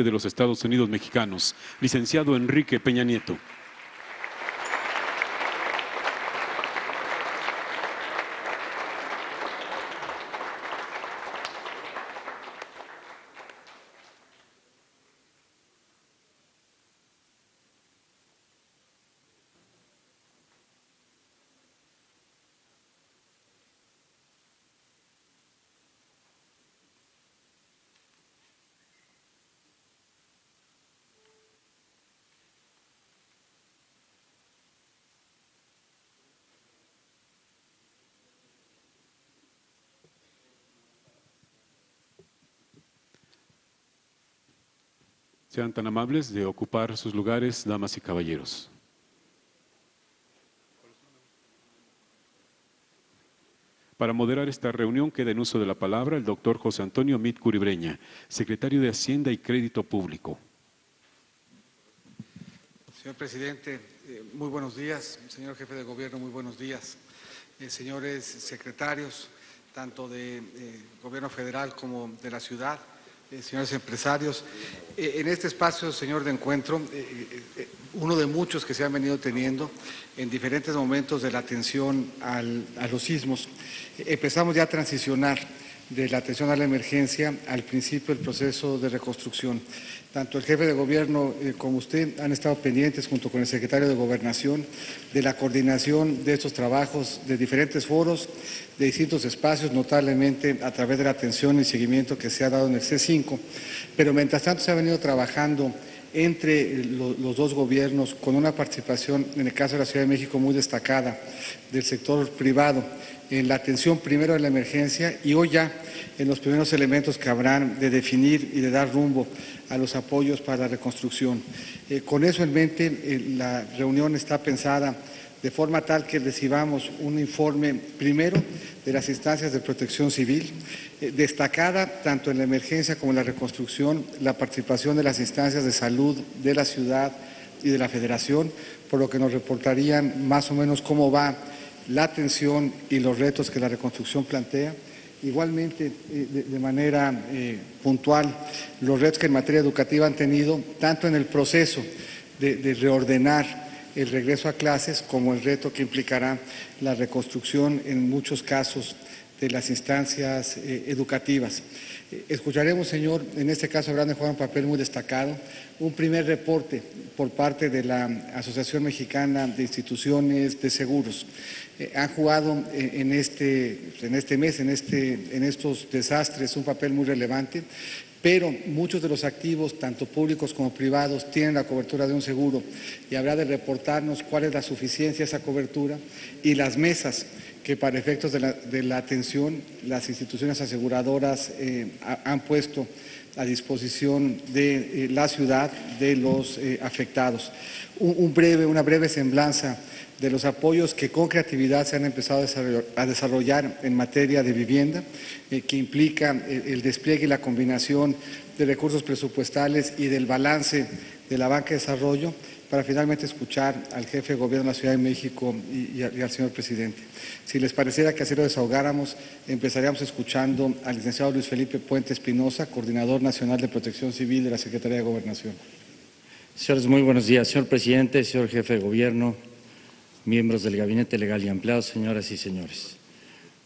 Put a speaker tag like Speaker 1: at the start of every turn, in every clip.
Speaker 1: presidente de los Estados Unidos mexicanos, licenciado Enrique Peña Nieto. Sean tan amables de ocupar sus lugares, damas y caballeros. Para moderar esta reunión queda en uso de la palabra el doctor José Antonio Mit Curibreña, secretario de Hacienda y Crédito Público.
Speaker 2: Señor presidente, muy buenos días. Señor jefe de gobierno, muy buenos días. Señores secretarios, tanto de gobierno federal como de la ciudad, señores empresarios, en este espacio, señor, de encuentro, uno de muchos que se han venido teniendo en diferentes momentos de la atención a los sismos, empezamos ya a transicionar de la atención a la emergencia al principio del proceso de reconstrucción. Tanto el jefe de gobierno como usted han estado pendientes, junto con el secretario de Gobernación, de la coordinación de estos trabajos de diferentes foros, de distintos espacios, notablemente a través de la atención y seguimiento que se ha dado en el C5, pero mientras tanto se ha venido trabajando entre los dos gobiernos con una participación, en el caso de la Ciudad de México, muy destacada del sector privado, en la atención primero de la emergencia y hoy ya en los primeros elementos que habrán de definir y de dar rumbo a los apoyos para la reconstrucción. Con eso en mente, la reunión está pensada de forma tal que recibamos un informe primero de las instancias de protección civil, destacada tanto en la emergencia como en la reconstrucción, la participación de las instancias de salud de la ciudad y de la federación, por lo que nos reportarían más o menos cómo va la atención y los retos que la reconstrucción plantea. Igualmente, de manera puntual, los retos que en materia educativa han tenido, tanto en el proceso de reordenar el regreso a clases, como el reto que implicará la reconstrucción en muchos casos de las instancias educativas. Escucharemos, señor, en este caso habrán de jugar un papel muy destacado, un primer reporte por parte de la Asociación Mexicana de Instituciones de Seguros. Han jugado en este mes, en estos desastres, un papel muy relevante, pero muchos de los activos, tanto públicos como privados, tienen la cobertura de un seguro y habrá de reportarnos cuál es la suficiencia de esa cobertura y las mesas que para efectos de la atención las instituciones aseguradoras han puesto a disposición de la ciudad, de los afectados. Una breve semblanza de los apoyos que con creatividad se han empezado a desarrollar en materia de vivienda, que implica el despliegue y la combinación de recursos presupuestales y del balance de la banca de desarrollo, para finalmente escuchar al jefe de gobierno de la Ciudad de México y al señor presidente. Si les pareciera que así lo desahogáramos, empezaríamos escuchando al licenciado Luis Felipe Puente Espinosa, Coordinador Nacional de Protección Civil de la Secretaría de Gobernación.
Speaker 3: Señores, muy buenos días. Señor presidente, señor jefe de gobierno, miembros del Gabinete Legal y Empleados, señoras y señores.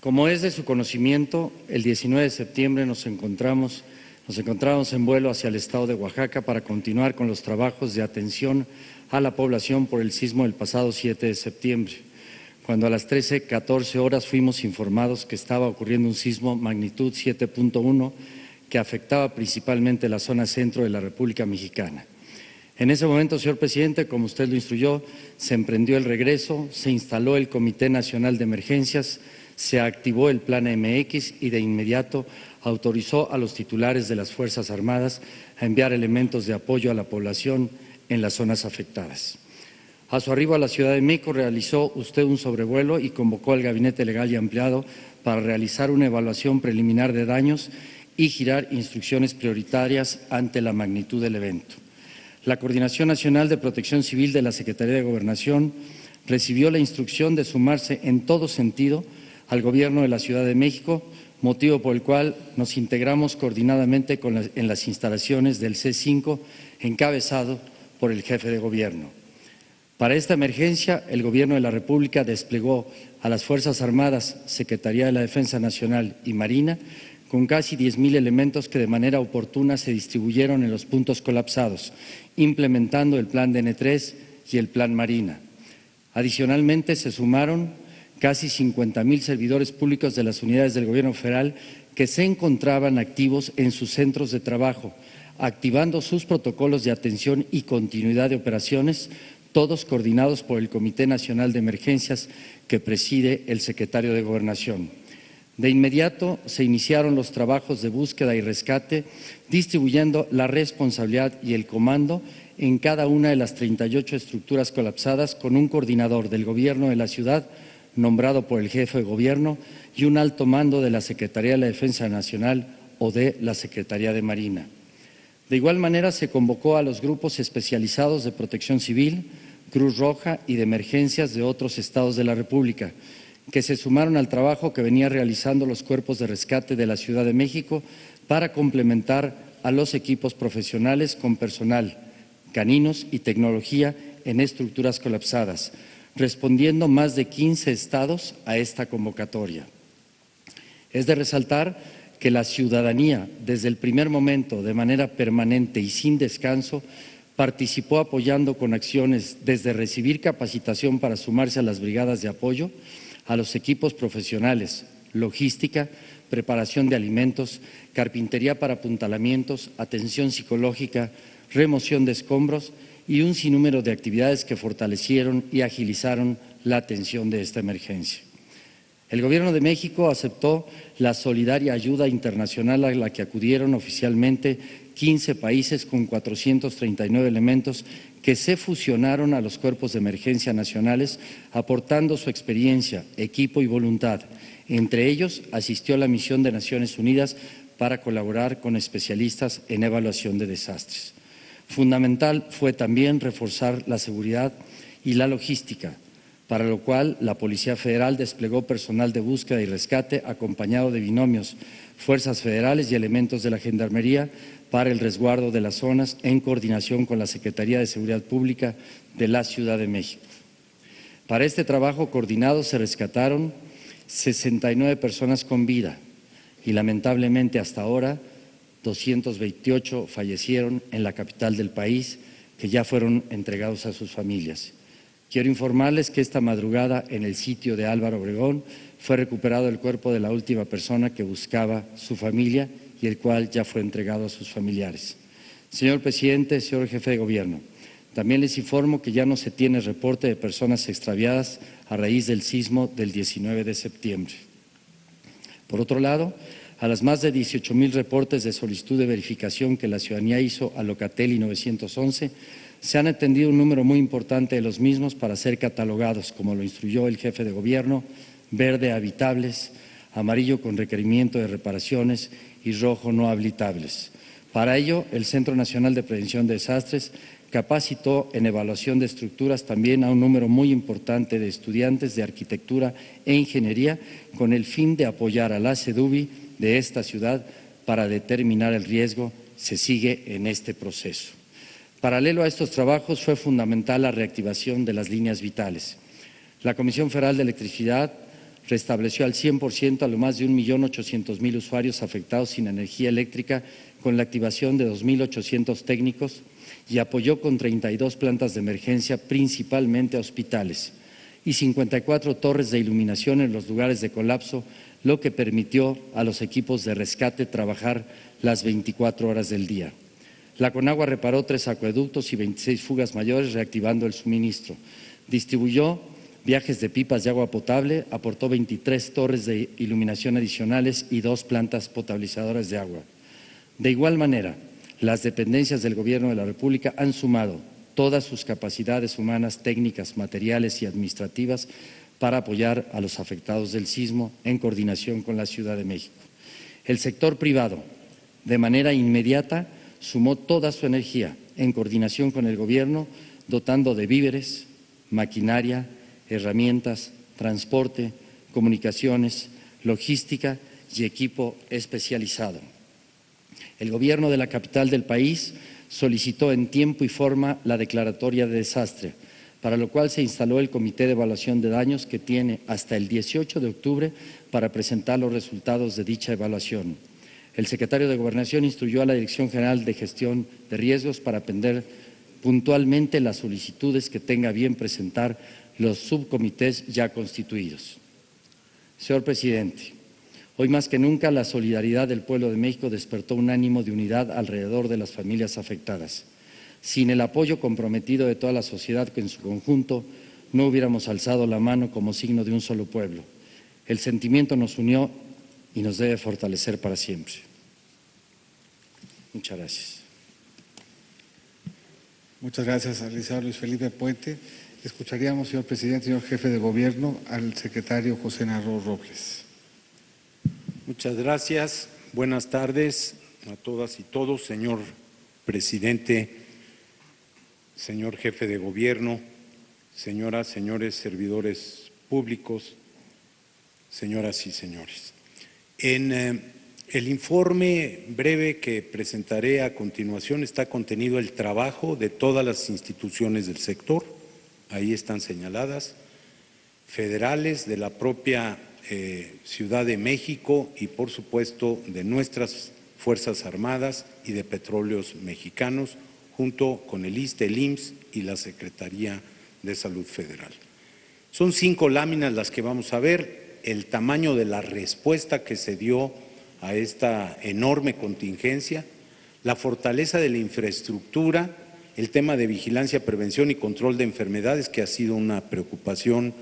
Speaker 3: Como es de su conocimiento, el 19 de septiembre nos encontramos en vuelo hacia el estado de Oaxaca para continuar con los trabajos de atención a la población por el sismo del pasado 7 de septiembre, cuando a las 13:14 horas fuimos informados que estaba ocurriendo un sismo magnitud 7.1 que afectaba principalmente la zona centro de la República Mexicana. En ese momento, señor presidente, como usted lo instruyó, se emprendió el regreso, se instaló el Comité Nacional de Emergencias, se activó el Plan MX y de inmediato autorizó a los titulares de las Fuerzas Armadas a enviar elementos de apoyo a la población en las zonas afectadas. A su arribo a la Ciudad de México realizó usted un sobrevuelo y convocó al Gabinete Legal y Ampliado para realizar una evaluación preliminar de daños y girar instrucciones prioritarias ante la magnitud del evento. La Coordinación Nacional de Protección Civil de la Secretaría de Gobernación recibió la instrucción de sumarse en todo sentido al Gobierno de la Ciudad de México, motivo por el cual nos integramos coordinadamente en las instalaciones del C5, encabezado por el jefe de Gobierno. Para esta emergencia, el Gobierno de la República desplegó a las Fuerzas Armadas, Secretaría de la Defensa Nacional y Marina, con casi 10,000 elementos que de manera oportuna se distribuyeron en los puntos colapsados, implementando el Plan DN3 y el Plan Marina. Adicionalmente, se sumaron casi 50,000 servidores públicos de las unidades del Gobierno federal que se encontraban activos en sus centros de trabajo, activando sus protocolos de atención y continuidad de operaciones, todos coordinados por el Comité Nacional de Emergencias que preside el secretario de Gobernación. De inmediato se iniciaron los trabajos de búsqueda y rescate, distribuyendo la responsabilidad y el comando en cada una de las 38 estructuras colapsadas, con un coordinador del Gobierno de la ciudad nombrado por el jefe de Gobierno y un alto mando de la Secretaría de la Defensa Nacional o de la Secretaría de Marina. De igual manera, se convocó a los grupos especializados de Protección Civil, Cruz Roja y de emergencias de otros estados de la República, que se sumaron al trabajo que venía realizando los cuerpos de rescate de la Ciudad de México para complementar a los equipos profesionales con personal, caninos y tecnología en estructuras colapsadas, respondiendo más de 15 estados a esta convocatoria. Es de resaltar que la ciudadanía, desde el primer momento, de manera permanente y sin descanso, participó apoyando con acciones desde recibir capacitación para sumarse a las brigadas de apoyo, a los equipos profesionales, logística, preparación de alimentos, carpintería para apuntalamientos, atención psicológica, remoción de escombros y un sinnúmero de actividades que fortalecieron y agilizaron la atención de esta emergencia. El Gobierno de México aceptó la solidaria ayuda internacional a la que acudieron oficialmente 15 países con 439 elementos que se fusionaron a los cuerpos de emergencia nacionales, aportando su experiencia, equipo y voluntad. Entre ellos, asistió a la misión de Naciones Unidas para colaborar con especialistas en evaluación de desastres. Fundamental fue también reforzar la seguridad y la logística, para lo cual la Policía Federal desplegó personal de búsqueda y rescate acompañado de binomios, fuerzas federales y elementos de la Gendarmería para el resguardo de las zonas en coordinación con la Secretaría de Seguridad Pública de la Ciudad de México. Para este trabajo coordinado se rescataron 69 personas con vida y lamentablemente hasta ahora 228 fallecieron en la capital del país, que ya fueron entregados a sus familias. Quiero informarles que esta madrugada en el sitio de Álvaro Obregón fue recuperado el cuerpo de la última persona que buscaba su familia y el cual ya fue entregado a sus familiares. Señor presidente, señor jefe de Gobierno, también les informo que ya no se tiene reporte de personas extraviadas a raíz del sismo del 19 de septiembre. Por otro lado, a las más de 18,000 reportes de solicitud de verificación que la ciudadanía hizo a Locatel y 911, se han atendido un número muy importante de los mismos para ser catalogados, como lo instruyó el jefe de Gobierno, verde habitables, amarillo con requerimiento de reparaciones y rojo no habilitables. Para ello, el Centro Nacional de Prevención de Desastres capacitó en evaluación de estructuras también a un número muy importante de estudiantes de arquitectura e ingeniería con el fin de apoyar a la SEDUBI de esta ciudad para determinar el riesgo. Se sigue en este proceso. Paralelo a estos trabajos fue fundamental la reactivación de las líneas vitales. La Comisión Federal de Electricidad restableció al 100% a lo más de 1.800.000 usuarios afectados sin energía eléctrica con la activación de 2.800 técnicos y apoyó con 32 plantas de emergencia, principalmente a hospitales, y 54 torres de iluminación en los lugares de colapso, lo que permitió a los equipos de rescate trabajar las 24 horas del día. La Conagua reparó 3 acueductos y 26 fugas mayores, reactivando el suministro. Distribuyó viajes de pipas de agua potable, aportó 23 torres de iluminación adicionales y 2 plantas potabilizadoras de agua. De igual manera, las dependencias del Gobierno de la República han sumado todas sus capacidades humanas, técnicas, materiales y administrativas para apoyar a los afectados del sismo en coordinación con la Ciudad de México. El sector privado, de manera inmediata, sumó toda su energía en coordinación con el Gobierno, dotando de víveres, maquinaria, herramientas, transporte, comunicaciones, logística y equipo especializado. El Gobierno de la capital del país solicitó en tiempo y forma la declaratoria de desastre, para lo cual se instaló el Comité de Evaluación de Daños, que tiene hasta el 18 de octubre para presentar los resultados de dicha evaluación. El secretario de Gobernación instruyó a la Dirección General de Gestión de Riesgos para atender puntualmente las solicitudes que tenga bien presentar los subcomités ya constituidos. Señor presidente, hoy más que nunca la solidaridad del pueblo de México despertó un ánimo de unidad alrededor de las familias afectadas. Sin el apoyo comprometido de toda la sociedad en su conjunto, no hubiéramos alzado la mano como signo de un solo pueblo. El sentimiento nos unió y nos debe fortalecer para siempre. Muchas gracias.
Speaker 2: Muchas gracias al licenciado Luis Felipe Puente. Escucharíamos, señor presidente, señor jefe de gobierno, al secretario José Narro Robles.
Speaker 4: Muchas gracias. Buenas tardes a todas y todos, señor presidente, señor jefe de gobierno, señoras, señores servidores públicos, señoras y señores. En el informe breve que presentaré a continuación está contenido el trabajo de todas las instituciones del sector, ahí están señaladas, federales, de la propia Ciudad de México y por supuesto de nuestras Fuerzas Armadas y de Petróleos Mexicanos, junto con el ISSSTE, el IMSS y la Secretaría de Salud Federal. Son 5 láminas las que vamos a ver, el tamaño de la respuesta que se dio a esta enorme contingencia, la fortaleza de la infraestructura, el tema de vigilancia, prevención y control de enfermedades, que ha sido una preocupación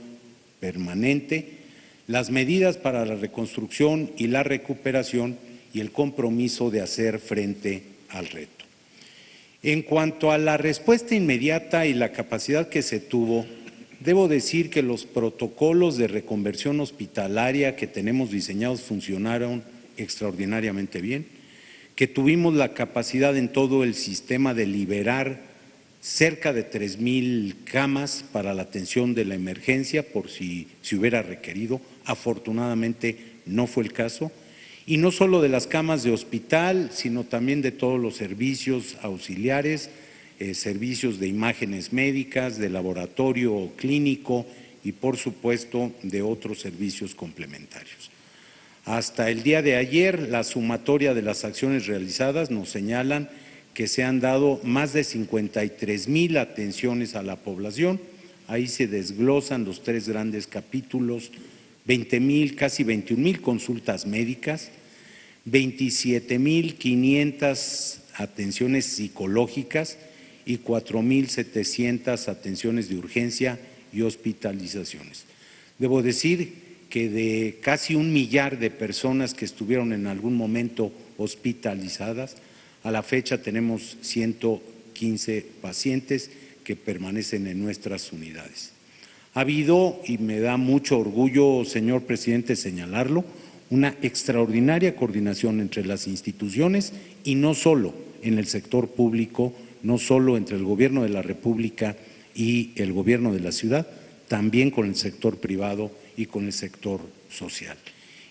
Speaker 4: permanente, las medidas para la reconstrucción y la recuperación y el compromiso de hacer frente al reto. En cuanto a la respuesta inmediata y la capacidad que se tuvo, debo decir que los protocolos de reconversión hospitalaria que tenemos diseñados funcionaron extraordinariamente bien, que tuvimos la capacidad en todo el sistema de liberar cerca de 3,000 camas para la atención de la emergencia por si se hubiera requerido. Afortunadamente no fue el caso. Y no solo de las camas de hospital, sino también de todos los servicios auxiliares, servicios de imágenes médicas, de laboratorio clínico y por supuesto de otros servicios complementarios. Hasta el día de ayer, la sumatoria de las acciones realizadas nos señalan que se han dado más de 53,000 atenciones a la población. Ahí se desglosan los 3 grandes capítulos: 20,000, casi 21,000 consultas médicas, 27,500 atenciones psicológicas y 4,700 atenciones de urgencia y hospitalizaciones. Debo decir que de casi 1 millar de personas que estuvieron en algún momento hospitalizadas, a la fecha tenemos 115 pacientes que permanecen en nuestras unidades. Ha habido, y me da mucho orgullo, señor presidente, señalarlo, una extraordinaria coordinación entre las instituciones y no solo en el sector público, no solo entre el Gobierno de la República y el Gobierno de la ciudad, también con el sector privado y con el sector social.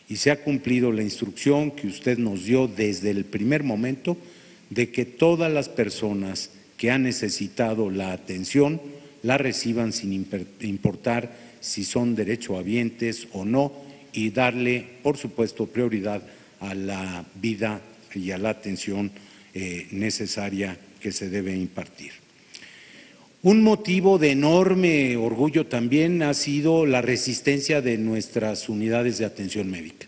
Speaker 4: Y se ha cumplido la instrucción que usted nos dio desde el primer momento de que todas las personas que han necesitado la atención la reciban sin importar si son derechohabientes o no, y darle, por supuesto, prioridad a la vida y a la atención necesaria que se debe impartir. Un motivo de enorme orgullo también ha sido la resistencia de nuestras unidades de atención médica.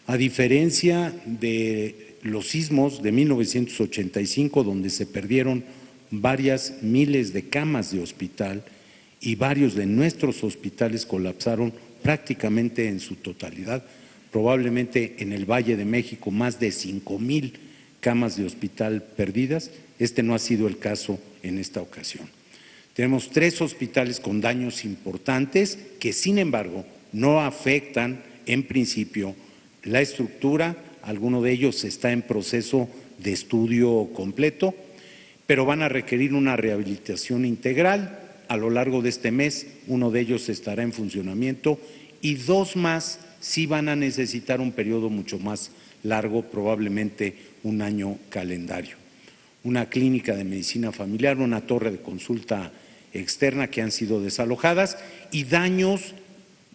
Speaker 4: A diferencia de los sismos de 1985, donde se perdieron varias miles de camas de hospital y varios de nuestros hospitales colapsaron prácticamente en su totalidad, probablemente en el Valle de México más de 5,000 camas de hospital perdidas. Este no ha sido el caso en esta ocasión. Tenemos 3 hospitales con daños importantes que, sin embargo, no afectan en principio la estructura. Alguno de ellos está en proceso de estudio completo, pero van a requerir una rehabilitación integral. A lo largo de este mes, uno de ellos estará en funcionamiento y 2 más sí van a necesitar un periodo mucho más largo, probablemente un año calendario. Una clínica de medicina familiar, una torre de consulta externa que han sido desalojadas y daños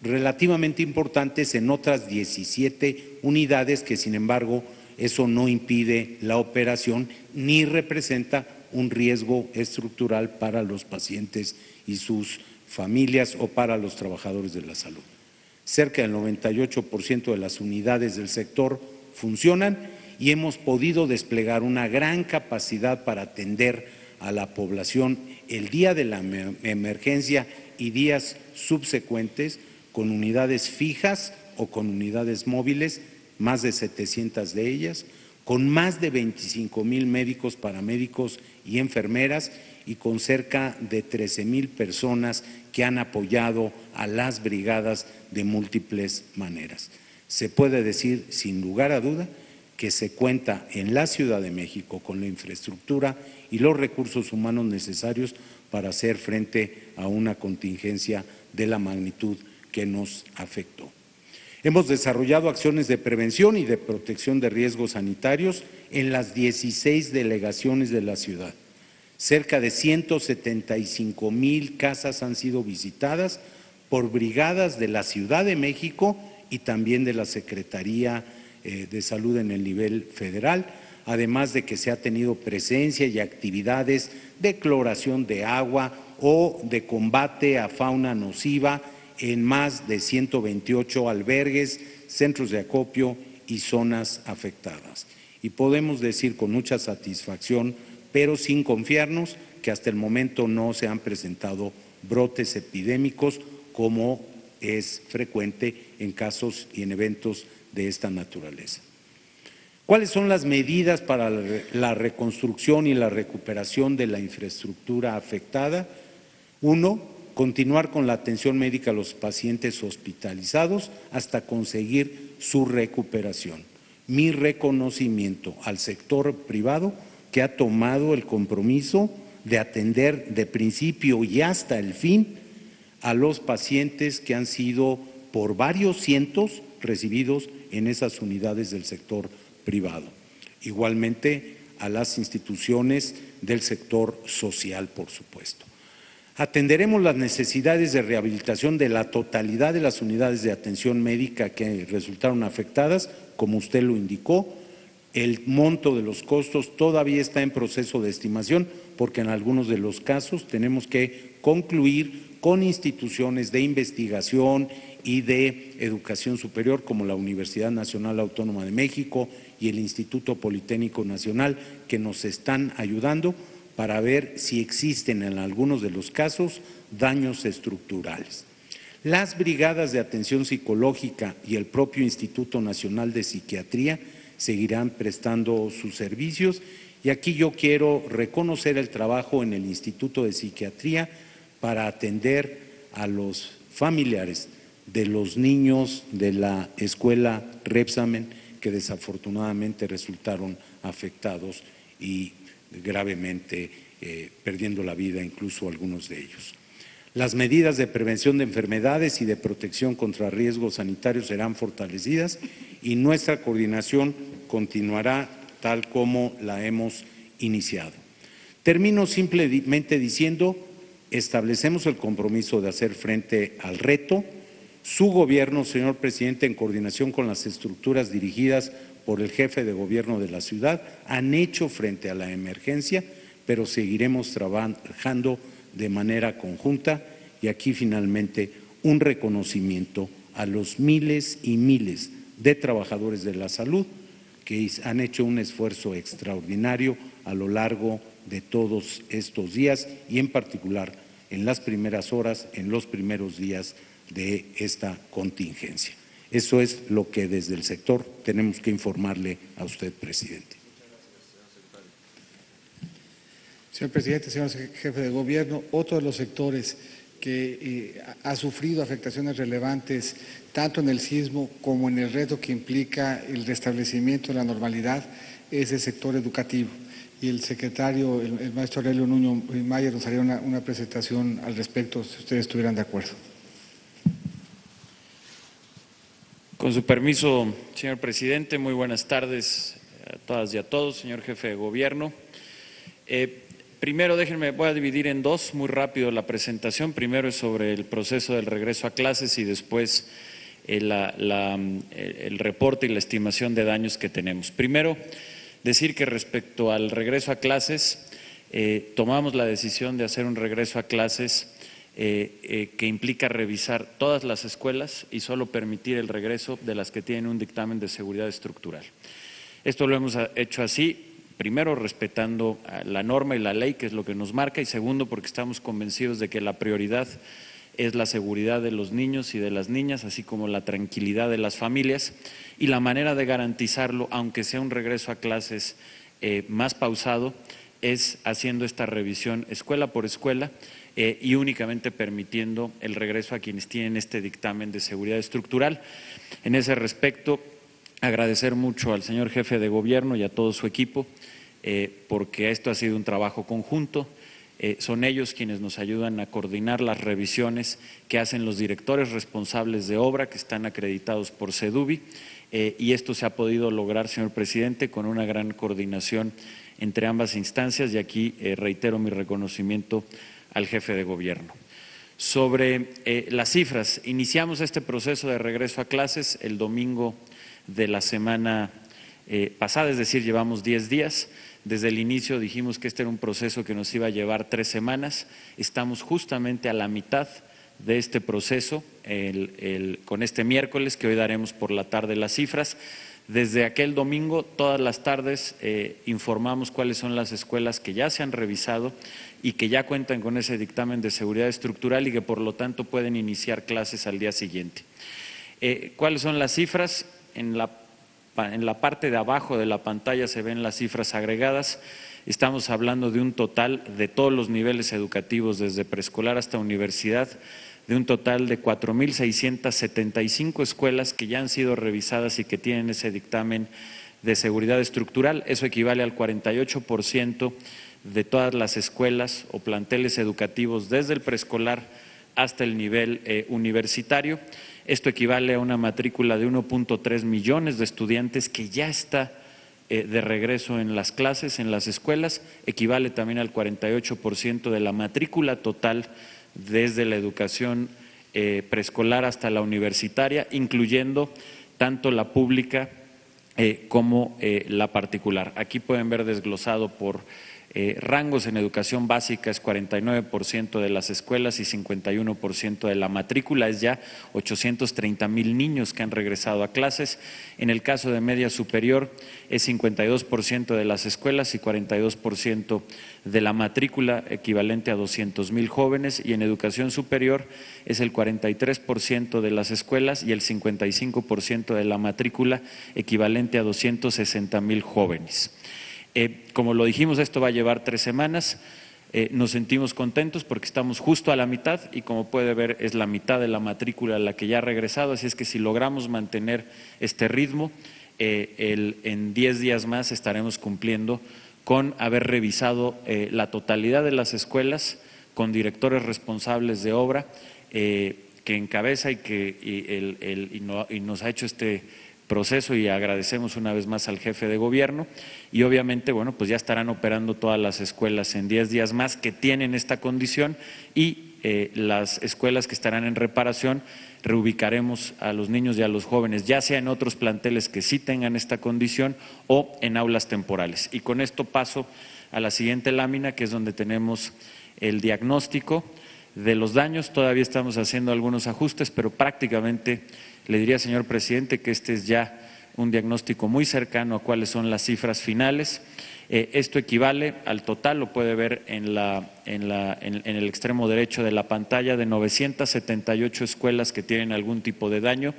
Speaker 4: relativamente importantes en otras 17 unidades que, sin embargo, eso no impide la operación ni representa un riesgo estructural para los pacientes y sus familias o para los trabajadores de la salud. Cerca del 98% de las unidades del sector funcionan y hemos podido desplegar una gran capacidad para atender a la población el día de la emergencia y días subsecuentes con unidades fijas o con unidades móviles, más de 700 de ellas, con más de 25,000 médicos, paramédicos y enfermeras y con cerca de 13,000 personas que han apoyado a las brigadas de múltiples maneras. Se puede decir, sin lugar a duda, que se cuenta en la Ciudad de México con la infraestructura y los recursos humanos necesarios para hacer frente a una contingencia de la magnitud que nos afectó. Hemos desarrollado acciones de prevención y de protección de riesgos sanitarios en las 16 delegaciones de la ciudad. Cerca de 175,000 casas han sido visitadas por brigadas de la Ciudad de México y también de la Secretaría de Salud en el nivel federal, además de que se ha tenido presencia y actividades de cloración de agua o de combate a fauna nociva en más de 128 albergues, centros de acopio y zonas afectadas. Y podemos decir con mucha satisfacción, pero sin confiarnos, que hasta el momento no se han presentado brotes epidémicos como es frecuente en casos y en eventos de esta naturaleza. ¿Cuáles son las medidas para la reconstrucción y la recuperación de la infraestructura afectada? 1. Continuar con la atención médica a los pacientes hospitalizados hasta conseguir su recuperación. Mi reconocimiento al sector privado que ha tomado el compromiso de atender de principio y hasta el fin a los pacientes que han sido por varios cientos recibidos en esas unidades del sector privado. Igualmente a las instituciones del sector social, por supuesto. Atenderemos las necesidades de rehabilitación de la totalidad de las unidades de atención médica que resultaron afectadas, como usted lo indicó. El monto de los costos todavía está en proceso de estimación porque en algunos de los casos tenemos que concluir con instituciones de investigación y de educación superior como la Universidad Nacional Autónoma de México y el Instituto Politécnico Nacional, que nos están ayudando para ver si existen en algunos de los casos daños estructurales. Las brigadas de atención psicológica y el propio Instituto Nacional de Psiquiatría seguirán prestando sus servicios y aquí yo quiero reconocer el trabajo en el Instituto de Psiquiatría para atender a los familiares de los niños de la escuela Repsamen que desafortunadamente resultaron afectados y gravemente perdiendo la vida incluso algunos de ellos. Las medidas de prevención de enfermedades y de protección contra riesgos sanitarios serán fortalecidas y nuestra coordinación continuará tal como la hemos iniciado. Termino simplemente diciendo, establecemos el compromiso de hacer frente al reto. Su gobierno, señor presidente, en coordinación con las estructuras dirigidas por el jefe de gobierno de la ciudad, han hecho frente a la emergencia, pero seguiremos trabajando de manera conjunta y aquí finalmente un reconocimiento a los miles y miles de trabajadores de la salud que han hecho un esfuerzo extraordinario a lo largo de todos estos días y en particular en las primeras horas, en los primeros días de esta contingencia. Eso es lo que desde el sector tenemos que informarle a usted, presidente.
Speaker 2: Señor presidente, señor jefe de gobierno, otro de los sectores que ha sufrido afectaciones relevantes tanto en el sismo como en el reto que implica el restablecimiento de la normalidad es el sector educativo. Y el secretario, el maestro Aurelio Nuño Mayer, nos haría una presentación al respecto, si ustedes estuvieran de acuerdo.
Speaker 3: Con su permiso, señor presidente, muy buenas tardes a todas y a todos, señor jefe de gobierno. Primero, voy a dividir en dos muy rápido la presentación. Primero es sobre el proceso del regreso a clases y después el reporte y la estimación de daños que tenemos. Primero, decir que respecto al regreso a clases, tomamos la decisión de hacer un regreso a clases que implica revisar todas las escuelas y solo permitir el regreso de las que tienen un dictamen de seguridad estructural. Esto lo hemos hecho así, primero respetando la norma y la ley, que es lo que nos marca, y segundo porque estamos convencidos de que la prioridad es la seguridad de los niños y de las niñas, así como la tranquilidad de las familias, y la manera de garantizarlo, aunque sea un regreso a clases más pausado, es haciendo esta revisión escuela por escuela y únicamente permitiendo el regreso a quienes tienen este dictamen de seguridad estructural. En ese respecto, agradecer mucho al señor jefe de gobierno y a todo su equipo, porque esto ha sido un trabajo conjunto. Son ellos quienes nos ayudan a coordinar las revisiones que hacen los directores responsables de obra que están acreditados por SEDUBI, y esto se ha podido lograr, señor presidente, con una gran coordinación entre ambas instancias, y aquí reitero mi reconocimiento al jefe de gobierno. Sobre las cifras, iniciamos este proceso de regreso a clases el domingo de la semana pasada, es decir, llevamos 10 días. Desde el inicio dijimos que este era un proceso que nos iba a llevar 3 semanas. Estamos justamente a la mitad de este proceso, con este miércoles, que hoy daremos por la tarde las cifras. Desde aquel domingo, todas las tardes informamos cuáles son las escuelas que ya se han revisado y que ya cuentan con ese dictamen de seguridad estructural y que por lo tanto pueden iniciar clases al día siguiente. ¿Cuáles son las cifras? En la parte de abajo de la pantalla se ven las cifras agregadas. Estamos hablando de un total de todos los niveles educativos, desde preescolar hasta universidad, de un total de 4.675 escuelas que ya han sido revisadas y que tienen ese dictamen de seguridad estructural. Eso equivale al 48% de todas las escuelas o planteles educativos desde el preescolar hasta el nivel universitario. Esto equivale a una matrícula de 1.3 millones de estudiantes que ya está de regreso en las clases, en las escuelas. Equivale también al 48% de la matrícula total desde la educación preescolar hasta la universitaria, incluyendo tanto la pública como la particular. Aquí pueden ver desglosado por rangos. En educación básica es 49% de las escuelas y 51% de la matrícula, es ya 830,000 niños que han regresado a clases. En el caso de media superior es 52% de las escuelas y 42% de la matrícula, equivalente a 200,000 jóvenes, y en educación superior es el 43% de las escuelas y el 55% de la matrícula, equivalente a 260,000 jóvenes. Como lo dijimos, esto va a llevar 3 semanas. Nos sentimos contentos porque estamos justo a la mitad y, como puede ver, es la mitad de la matrícula la que ya ha regresado. Así es que si logramos mantener este ritmo, en 10 días más estaremos cumpliendo con haber revisado la totalidad de las escuelas con directores responsables de obra, que encabeza y nos ha hecho este proceso, y agradecemos una vez más al jefe de gobierno. Y obviamente, bueno, pues ya estarán operando todas las escuelas en 10 días más que tienen esta condición, y las escuelas que estarán en reparación reubicaremos a los niños y a los jóvenes, ya sea en otros planteles que sí tengan esta condición o en aulas temporales. Y con esto paso a la siguiente lámina, que es donde tenemos el diagnóstico de los daños. Todavía estamos haciendo algunos ajustes, pero prácticamente le diría, señor presidente, que este es ya un diagnóstico muy cercano a cuáles son las cifras finales. Esto equivale al total, lo puede ver en el extremo derecho de la pantalla, de 978 escuelas que tienen algún tipo de daño.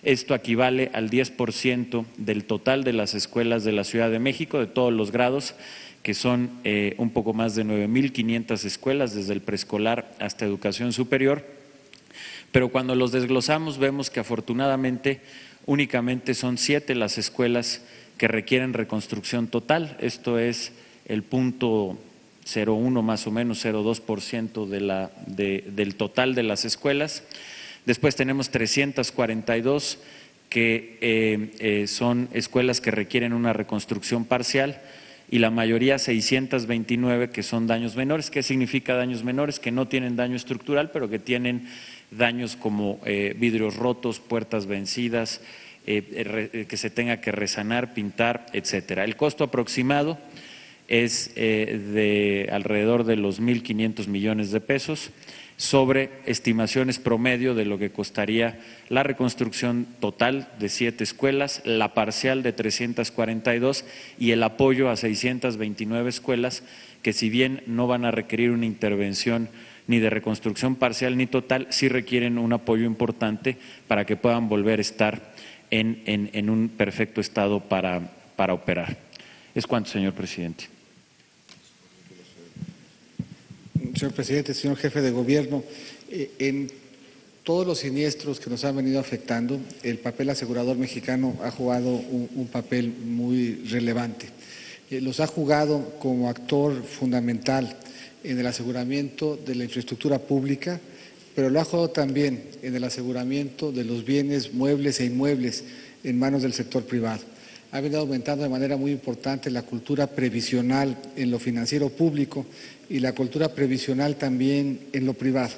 Speaker 3: Esto equivale al 10% del total de las escuelas de la Ciudad de México, de todos los grados, que son un poco más de 9.500 escuelas, desde el preescolar hasta educación superior. Pero cuando los desglosamos vemos que afortunadamente únicamente son 7 las escuelas que requieren reconstrucción total. Esto es el 0.01 más o menos, 0.2% del total de las escuelas. Después tenemos 342 que son escuelas que requieren una reconstrucción parcial y la mayoría 629 que son daños menores. ¿Qué significa daños menores? Que no tienen daño estructural, pero que tienen daños como vidrios rotos, puertas vencidas, que se tenga que resanar, pintar, etcétera. El costo aproximado es de alrededor de los 1.500 millones de pesos, sobre estimaciones promedio de lo que costaría la reconstrucción total de 7 escuelas, la parcial de 342 y el apoyo a 629 escuelas que, si bien no van a requerir una intervención ni de reconstrucción parcial ni total, sí requieren un apoyo importante para que puedan volver a estar en un perfecto estado para operar. Es cuanto, señor presidente.
Speaker 2: Señor presidente, señor jefe de gobierno, en todos los siniestros que nos han venido afectando, el papel asegurador mexicano ha jugado un papel muy relevante. Los ha jugado como actor fundamental en el aseguramiento de la infraestructura pública, pero lo ha jugado también en el aseguramiento de los bienes muebles e inmuebles en manos del sector privado. Ha venido aumentando de manera muy importante la cultura previsional en lo financiero público y la cultura previsional también en lo privado.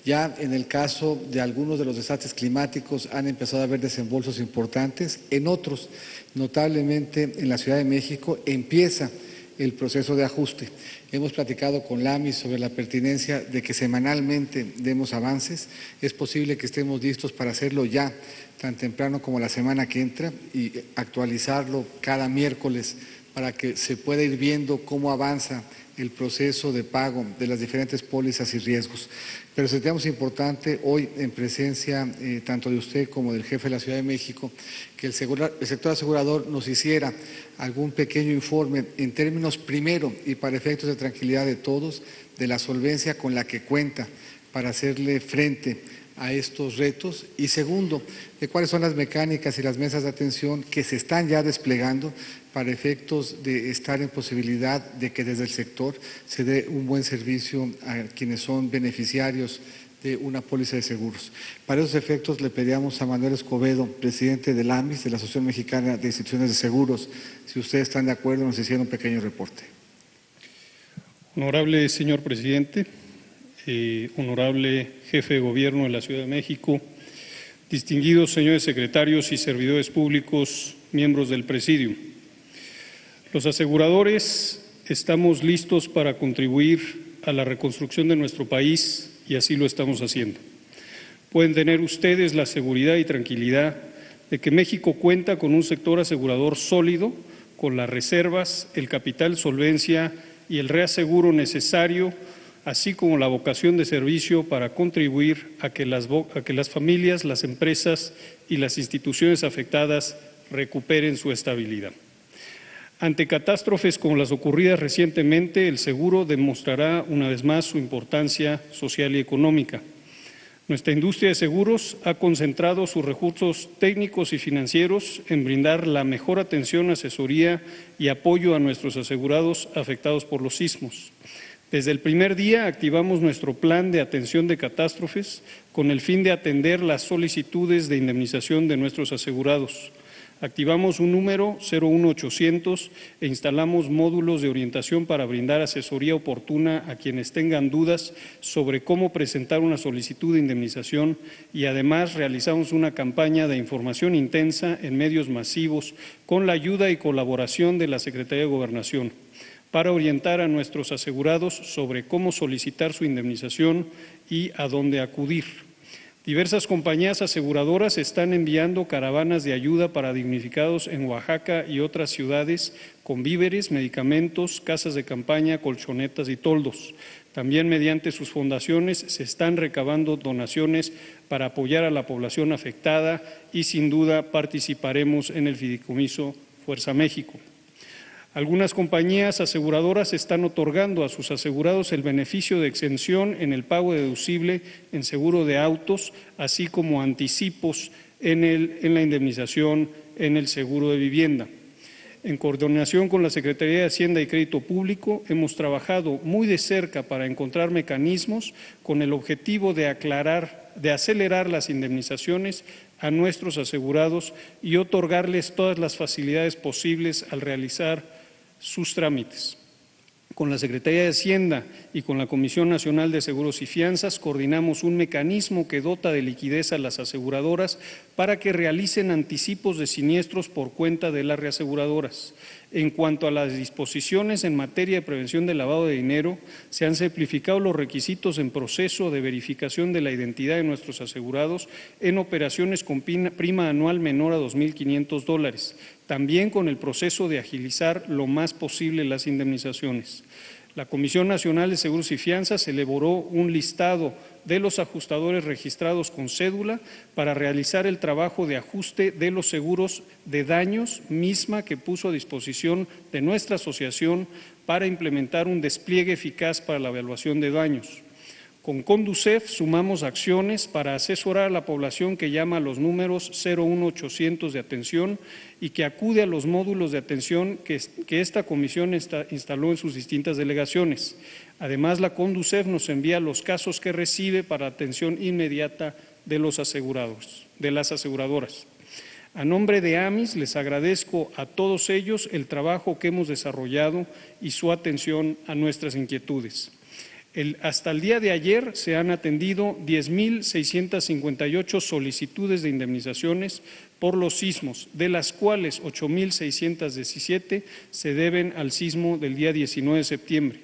Speaker 2: Ya en el caso de algunos de los desastres climáticos han empezado a haber desembolsos importantes, en otros, notablemente en la Ciudad de México, empieza el proceso de ajuste. Hemos platicado con la AMI sobre la pertinencia de que semanalmente demos avances. Es posible que estemos listos para hacerlo ya tan temprano como la semana que entra y actualizarlo cada miércoles para que se pueda ir viendo cómo avanza el proceso de pago de las diferentes pólizas y riesgos. Pero sentíamos importante hoy, en presencia tanto de usted como del jefe de la Ciudad de México, que el sector asegurador nos hiciera algún pequeño informe en términos, primero, y para efectos de tranquilidad de todos, de la solvencia con la que cuenta para hacerle frente a estos retos, y segundo, de cuáles son las mecánicas y las mesas de atención que se están ya desplegando para efectos de estar en posibilidad de que desde el sector se dé un buen servicio a quienes son beneficiarios de una póliza de seguros. Para esos efectos le pedíamos a Manuel Escobedo, presidente del AMIS, de la Asociación Mexicana de Instituciones de Seguros, si ustedes están de acuerdo, nos hiciera un pequeño reporte.
Speaker 5: Honorable señor presidente, honorable jefe de gobierno de la Ciudad de México, distinguidos señores secretarios y servidores públicos, miembros del Presidium. Los aseguradores estamos listos para contribuir a la reconstrucción de nuestro país y así lo estamos haciendo. Pueden tener ustedes la seguridad y tranquilidad de que México cuenta con un sector asegurador sólido, con las reservas, el capital solvencia y el reaseguro necesario, así como la vocación de servicio para contribuir a que las familias, las empresas y las instituciones afectadas recuperen su estabilidad. Ante catástrofes como las ocurridas recientemente, el seguro demostrará una vez más su importancia social y económica. Nuestra industria de seguros ha concentrado sus recursos técnicos y financieros en brindar la mejor atención, asesoría y apoyo a nuestros asegurados afectados por los sismos. Desde el primer día activamos nuestro plan de atención de catástrofes con el fin de atender las solicitudes de indemnización de nuestros asegurados. Activamos un número 01800 e instalamos módulos de orientación para brindar asesoría oportuna a quienes tengan dudas sobre cómo presentar una solicitud de indemnización, y además realizamos una campaña de información intensa en medios masivos con la ayuda y colaboración de la Secretaría de Gobernación para orientar a nuestros asegurados sobre cómo solicitar su indemnización y a dónde acudir. Diversas compañías aseguradoras están enviando caravanas de ayuda para damnificados en Oaxaca y otras ciudades con víveres, medicamentos, casas de campaña, colchonetas y toldos. También mediante sus fundaciones se están recabando donaciones para apoyar a la población afectada y sin duda participaremos en el fideicomiso Fuerza México. Algunas compañías aseguradoras están otorgando a sus asegurados el beneficio de exención en el pago deducible en seguro de autos, así como anticipos en la indemnización en el seguro de vivienda. En coordinación con la Secretaría de Hacienda y Crédito Público, hemos trabajado muy de cerca para encontrar mecanismos con el objetivo de acelerar las indemnizaciones a nuestros asegurados y otorgarles todas las facilidades posibles al realizar sus trámites. Con la Secretaría de Hacienda y con la Comisión Nacional de Seguros y Fianzas coordinamos un mecanismo que dota de liquidez a las aseguradoras para que realicen anticipos de siniestros por cuenta de las reaseguradoras. En cuanto a las disposiciones en materia de prevención del lavado de dinero, se han simplificado los requisitos en proceso de verificación de la identidad de nuestros asegurados en operaciones con prima anual menor a $2,500, también con el proceso de agilizar lo más posible las indemnizaciones. La Comisión Nacional de Seguros y Fianzas elaboró un listado de los ajustadores registrados con cédula para realizar el trabajo de ajuste de los seguros de daños, misma que puso a disposición de nuestra asociación para implementar un despliegue eficaz para la evaluación de daños. Con Conducef sumamos acciones para asesorar a la población que llama a los números 01800 de atención y que acude a los módulos de atención que esta comisión instaló en sus distintas delegaciones. Además, la Conducef nos envía los casos que recibe para atención inmediata de los asegurados, de las aseguradoras. A nombre de AMIS, les agradezco a todos ellos el trabajo que hemos desarrollado y su atención a nuestras inquietudes. Hasta el día de ayer se han atendido 10,658 solicitudes de indemnizaciones por los sismos, de las cuales 8,617 se deben al sismo del día 19 de septiembre.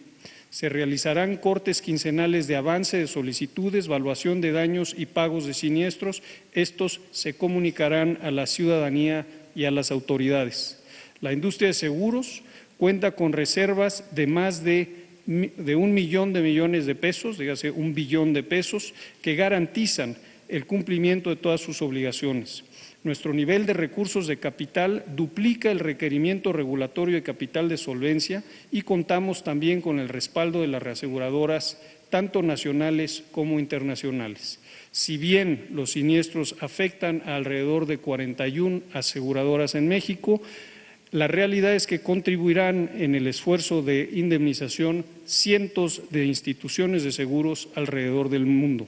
Speaker 5: Se realizarán cortes quincenales de avance de solicitudes, evaluación de daños y pagos de siniestros. Estos se comunicarán a la ciudadanía y a las autoridades. La industria de seguros cuenta con reservas de más de 1 millón de millones de pesos, dígase 1 billón de pesos, que garantizan el cumplimiento de todas sus obligaciones. Nuestro nivel de recursos de capital duplica el requerimiento regulatorio de capital de solvencia y contamos también con el respaldo de las reaseguradoras, tanto nacionales como internacionales. Si bien los siniestros afectan a alrededor de 41 aseguradoras en México, la realidad es que contribuirán en el esfuerzo de indemnización cientos de instituciones de seguros alrededor del mundo.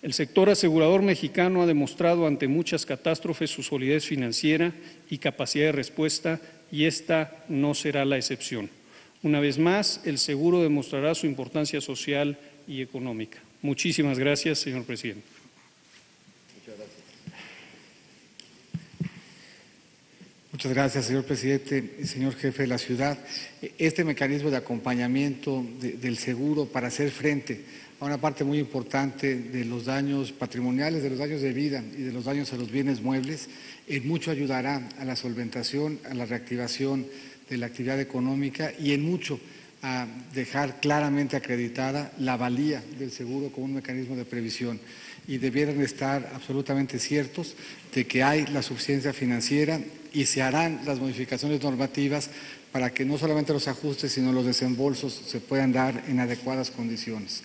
Speaker 5: El sector asegurador mexicano ha demostrado ante muchas catástrofes su solidez financiera y capacidad de respuesta, y esta no será la excepción. Una vez más, el seguro demostrará su importancia social y económica. Muchísimas gracias, señor presidente.
Speaker 2: Muchas gracias, señor presidente y señor jefe de la ciudad. Este mecanismo de acompañamiento del seguro para hacer frente a una parte muy importante de los daños patrimoniales, de los daños de vida y de los daños a los bienes muebles, en mucho ayudará a la solventación, a la reactivación de la actividad económica y en mucho a dejar claramente acreditada la valía del seguro como un mecanismo de previsión. Y debieran estar absolutamente ciertos de que hay la suficiencia financiera y se harán las modificaciones normativas para que no solamente los ajustes, sino los desembolsos se puedan dar en adecuadas condiciones.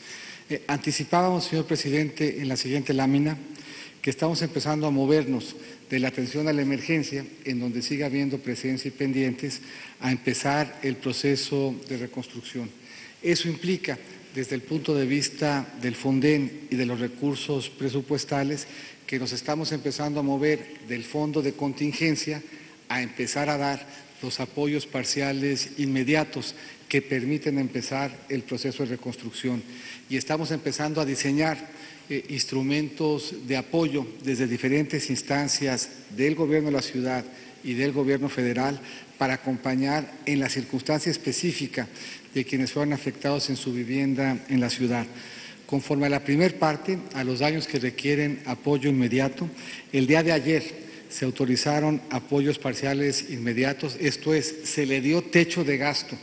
Speaker 2: Anticipábamos, señor presidente, en la siguiente lámina, que estamos empezando a movernos de la atención a la emergencia, en donde sigue habiendo presencia y pendientes, a empezar el proceso de reconstrucción. Eso implica, desde el punto de vista del Fonden y de los recursos presupuestales, que nos estamos empezando a mover del fondo de contingencia a empezar a dar los apoyos parciales inmediatos que permiten empezar el proceso de reconstrucción. Y estamos empezando a diseñar instrumentos de apoyo desde diferentes instancias del Gobierno de la ciudad y del Gobierno federal para acompañar en la circunstancia específica de quienes fueron afectados en su vivienda en la ciudad. Conforme a la primera parte, a los daños que requieren apoyo inmediato, el día de ayer se autorizaron apoyos parciales inmediatos, esto es, se le dio techo de gasto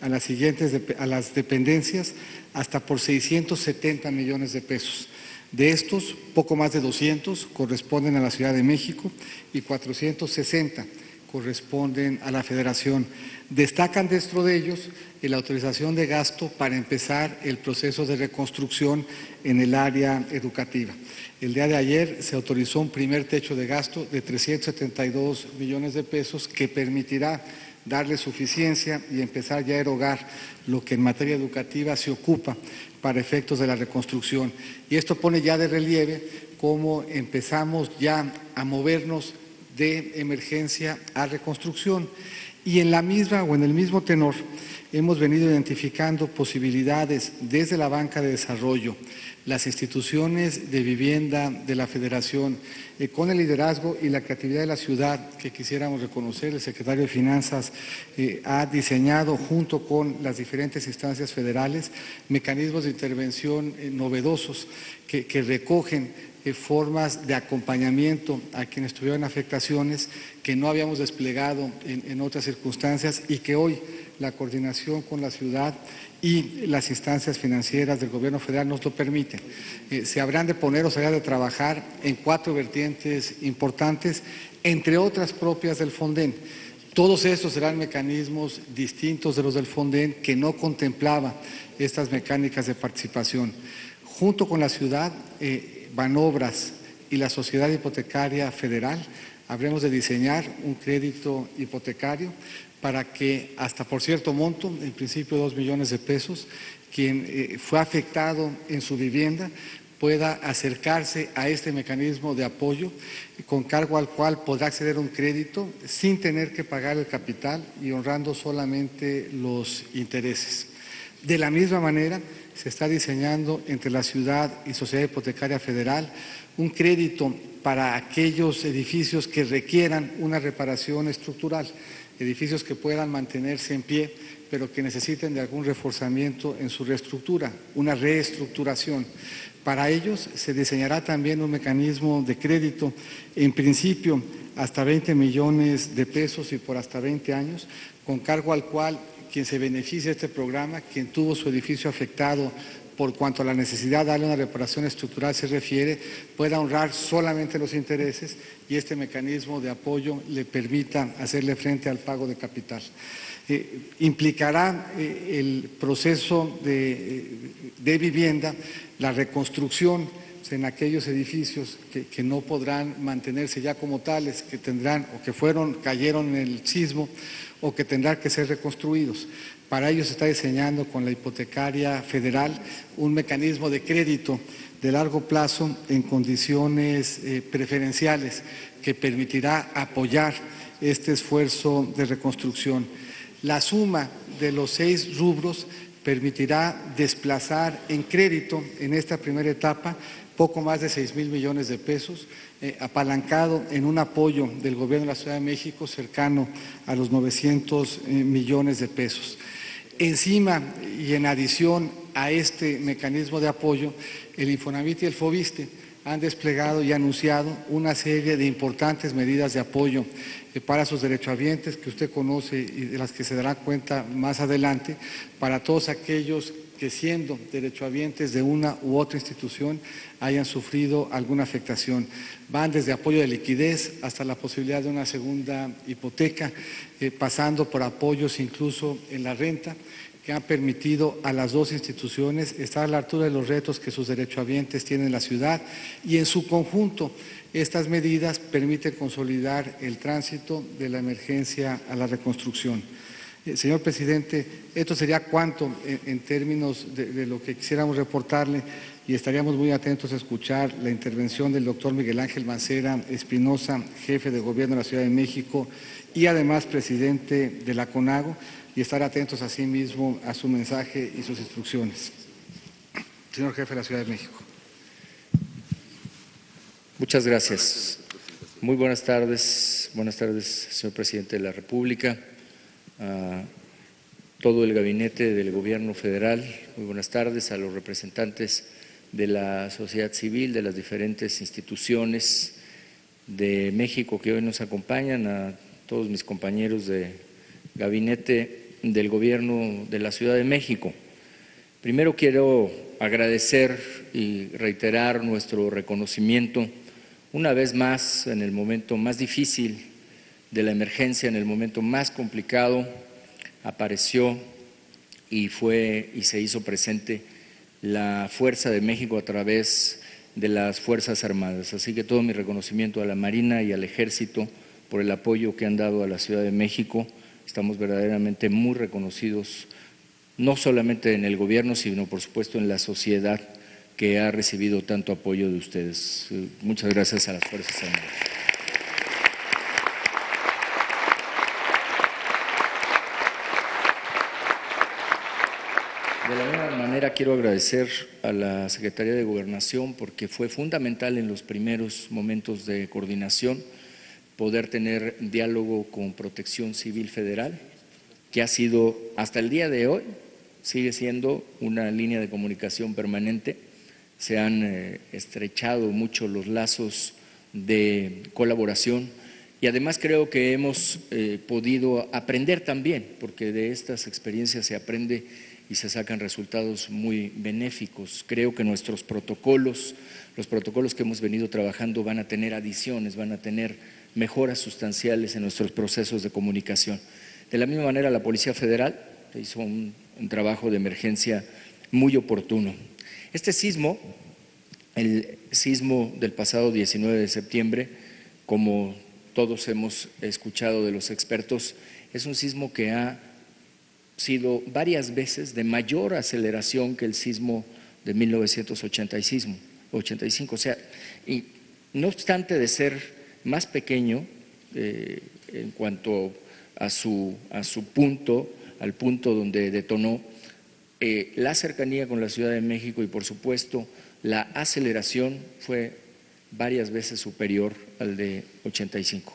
Speaker 2: a las dependencias hasta por 670 millones de pesos. De estos, poco más de 200 corresponden a la Ciudad de México y 460 corresponden a la Federación. Destacan dentro de ellos la autorización de gasto para empezar el proceso de reconstrucción en el área educativa. El día de ayer se autorizó un primer techo de gasto de 372 millones de pesos que permitirá darle suficiencia y empezar ya a erogar lo que en materia educativa se ocupa para efectos de la reconstrucción. Y esto pone ya de relieve cómo empezamos ya a movernos de emergencia a reconstrucción. Y en la misma o en el mismo tenor hemos venido identificando posibilidades desde la banca de desarrollo, las instituciones de vivienda de la Federación, con el liderazgo y la creatividad de la ciudad que quisiéramos reconocer. El secretario de Finanzas ha diseñado junto con las diferentes instancias federales mecanismos de intervención novedosos que recogen formas de acompañamiento a quienes tuvieron afectaciones que no habíamos desplegado en otras circunstancias y que hoy la coordinación con la ciudad y las instancias financieras del Gobierno federal nos lo permiten. Se habrán de poner o se habrá de trabajar en 4 vertientes importantes, entre otras propias del Fonden. Todos estos serán mecanismos distintos de los del Fonden que no contemplaba estas mecánicas de participación. Junto con la ciudad, Banobras y la Sociedad Hipotecaria Federal, habremos de diseñar un crédito hipotecario para que hasta por cierto monto, en principio 2 millones de pesos, quien fue afectado en su vivienda pueda acercarse a este mecanismo de apoyo con cargo al cual podrá acceder a un crédito sin tener que pagar el capital y honrando solamente los intereses. De la misma manera, se está diseñando entre la ciudad y Sociedad Hipotecaria Federal un crédito para aquellos edificios que requieran una reparación estructural, edificios que puedan mantenerse en pie, pero que necesiten de algún reforzamiento en su reestructura, una reestructuración. Para ellos se diseñará también un mecanismo de crédito, en principio hasta 20 millones de pesos y por hasta 20 años, con cargo al cual quien se beneficie de este programa, quien tuvo su edificio afectado por cuanto a la necesidad de darle una reparación estructural se refiere, pueda honrar solamente los intereses y este mecanismo de apoyo le permita hacerle frente al pago de capital. Implicará el proceso de vivienda, la reconstrucción en aquellos edificios que no podrán mantenerse ya como tales, que tendrán o que cayeron en el sismo o que tendrán que ser reconstruidos. Para ello se está diseñando con la hipotecaria federal un mecanismo de crédito de largo plazo en condiciones preferenciales que permitirá apoyar este esfuerzo de reconstrucción. La suma de los 6 rubros permitirá desplazar en crédito en esta primera etapa poco más de 6,000 millones de pesos, apalancado en un apoyo del Gobierno de la Ciudad de México cercano a los 900 millones de pesos. Encima y en adición a este mecanismo de apoyo, el Infonavit y el Fobiste han desplegado y anunciado una serie de importantes medidas de apoyo para sus derechohabientes que usted conoce y de las que se dará cuenta más adelante, para todos aquellos que siendo derechohabientes de una u otra institución hayan sufrido alguna afectación. Van desde apoyo de liquidez hasta la posibilidad de una segunda hipoteca, pasando por apoyos incluso en la renta, que han permitido a las 2 instituciones estar a la altura de los retos que sus derechohabientes tienen en la ciudad y en su conjunto estas medidas permiten consolidar el tránsito de la emergencia a la reconstrucción. Señor presidente, esto sería cuanto en términos de lo que quisiéramos reportarle y estaríamos muy atentos a escuchar la intervención del doctor Miguel Ángel Mancera Espinosa, jefe de Gobierno de la Ciudad de México y además presidente de la CONAGO, y estar atentos asimismo a su mensaje y sus instrucciones. Señor jefe de la Ciudad de México.
Speaker 3: Muchas gracias. Muy buenas tardes, señor presidente de la República, a todo el gabinete del Gobierno federal. Muy buenas tardes a los representantes de la sociedad civil, de las diferentes instituciones de México que hoy nos acompañan, a todos mis compañeros de gabinete del Gobierno de la Ciudad de México. Primero quiero agradecer y reiterar nuestro reconocimiento una vez más en el momento más difícil de la emergencia, en el momento más complicado, apareció y se hizo presente la Fuerza de México a través de las Fuerzas Armadas. Así que todo mi reconocimiento a la Marina y al Ejército por el apoyo que han dado a la Ciudad de México. Estamos verdaderamente muy reconocidos, no solamente en el Gobierno, sino por supuesto en la sociedad que ha recibido tanto apoyo de ustedes. Muchas gracias a las Fuerzas Armadas. De la misma manera quiero agradecer a la Secretaría de Gobernación porque fue fundamental en los primeros momentos de coordinación poder tener diálogo con Protección Civil Federal, que ha sido hasta el día de hoy, sigue siendo una línea de comunicación permanente. Se han estrechado mucho los lazos de colaboración y además creo que hemos podido aprender también, porque de estas experiencias se aprende y se sacan resultados muy benéficos. Creo que nuestros protocolos, los protocolos que hemos venido trabajando van a tener adiciones, van a tener mejoras sustanciales en nuestros procesos de comunicación. De la misma manera, la Policía Federal hizo un trabajo de emergencia muy oportuno. Este sismo, el sismo del pasado 19 de septiembre, como todos hemos escuchado de los expertos, es un sismo que ha sido varias veces de mayor aceleración que el sismo de 1985. O sea, y no obstante de ser más pequeño en cuanto a su punto, al punto donde detonó, la cercanía con la Ciudad de México y por supuesto la aceleración fue varias veces superior al de 85.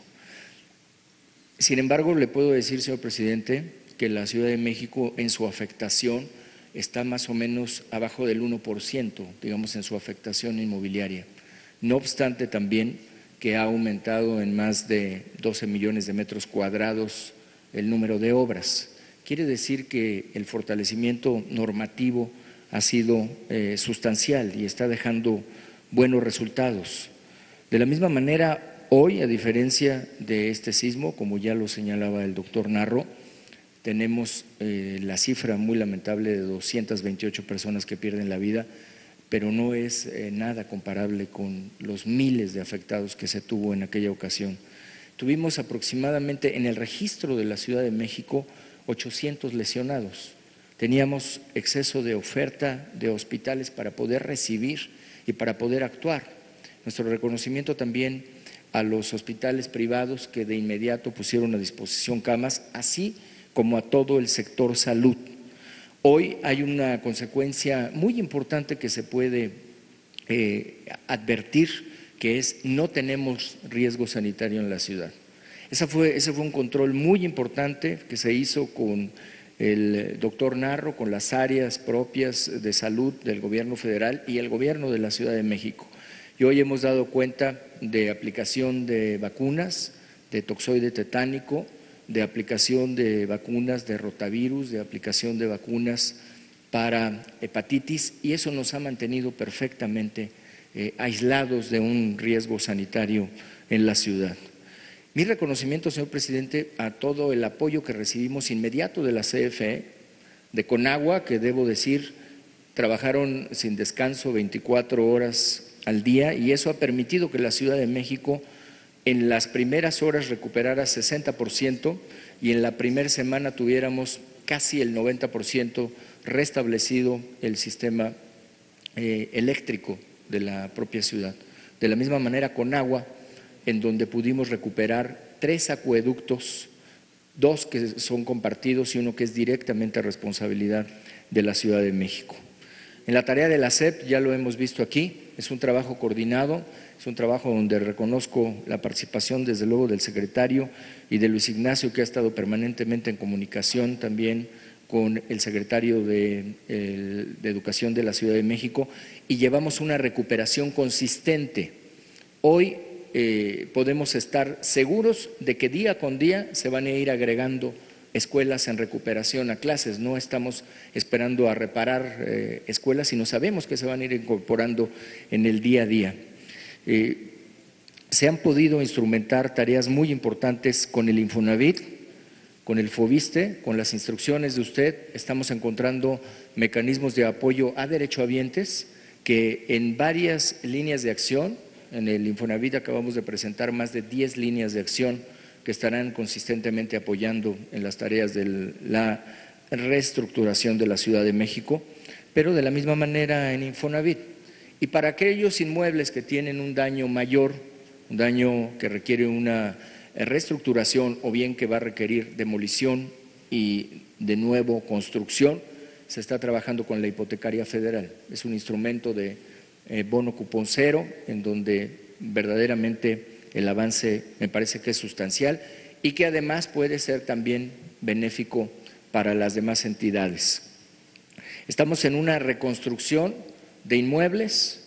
Speaker 3: Sin embargo, le puedo decir, señor presidente, que la Ciudad de México en su afectación está más o menos abajo del 1%, digamos, en su afectación inmobiliaria. No obstante también que ha aumentado en más de 12 millones de metros cuadrados el número de obras. Quiere decir que el fortalecimiento normativo ha sido sustancial y está dejando buenos resultados. De la misma manera, hoy, a diferencia de este sismo, como ya lo señalaba el doctor Narro, tenemos la cifra muy lamentable de 228 personas que pierden la vida, pero no es nada comparable con los miles de afectados que se tuvo en aquella ocasión. Tuvimos aproximadamente en el registro de la Ciudad de México 800 lesionados. Teníamos exceso de oferta de hospitales para poder recibir y para poder actuar. Nuestro reconocimiento también a los hospitales privados que de inmediato pusieron a disposición camas, así como a todo el sector salud. Hoy hay una consecuencia muy importante que se puede advertir, que es no tenemos riesgo sanitario en la ciudad. Ese fue un control muy importante que se hizo con el doctor Narro, con las áreas propias de salud del gobierno federal y el gobierno de la Ciudad de México. Y hoy hemos dado cuenta de aplicación de vacunas, de toxoide tetánico, de aplicación de vacunas de rotavirus, de aplicación de vacunas para hepatitis, y eso nos ha mantenido perfectamente aislados de un riesgo sanitario en la ciudad. Mi reconocimiento, señor presidente, a todo el apoyo que recibimos inmediato de la CFE, de Conagua, que debo decir, trabajaron sin descanso 24 horas al día, y eso ha permitido que la Ciudad de México en las primeras horas recuperara 60% y en la primera semana tuviéramos casi el 90% restablecido el sistema eléctrico de la propia ciudad. De la misma manera con agua, en donde pudimos recuperar 3 acueductos, 2 que son compartidos y uno que es directamente responsabilidad de la Ciudad de México. En la tarea de la SEP, ya lo hemos visto aquí, es un trabajo coordinado, es un trabajo donde reconozco la participación desde luego del secretario y de Luis Ignacio, que ha estado permanentemente en comunicación también con el secretario de Educación de la Ciudad de México, y llevamos una recuperación consistente. Hoy podemos estar seguros de que día con día se van a ir agregando escuelas en recuperación a clases. No estamos esperando a reparar escuelas, sino sabemos que se van a ir incorporando en el día a día. Se han podido instrumentar tareas muy importantes con el Infonavit, con el Foviste, con las instrucciones de usted. Estamos encontrando mecanismos de apoyo a derechohabientes que en varias líneas de acción, en el Infonavit acabamos de presentar más de 10 líneas de acción que estarán consistentemente apoyando en las tareas de la reestructuración de la Ciudad de México, pero de la misma manera en Infonavit.
Speaker 6: Y para aquellos inmuebles que tienen un daño mayor, un daño que requiere una reestructuración o bien que va a requerir demolición y de nuevo construcción, se está trabajando con la hipotecaria federal. Es un instrumento de bono cupón cero, en donde verdaderamente el avance me parece que es sustancial y que además puede ser también benéfico para las demás entidades. Estamos en una reconstrucción de inmuebles,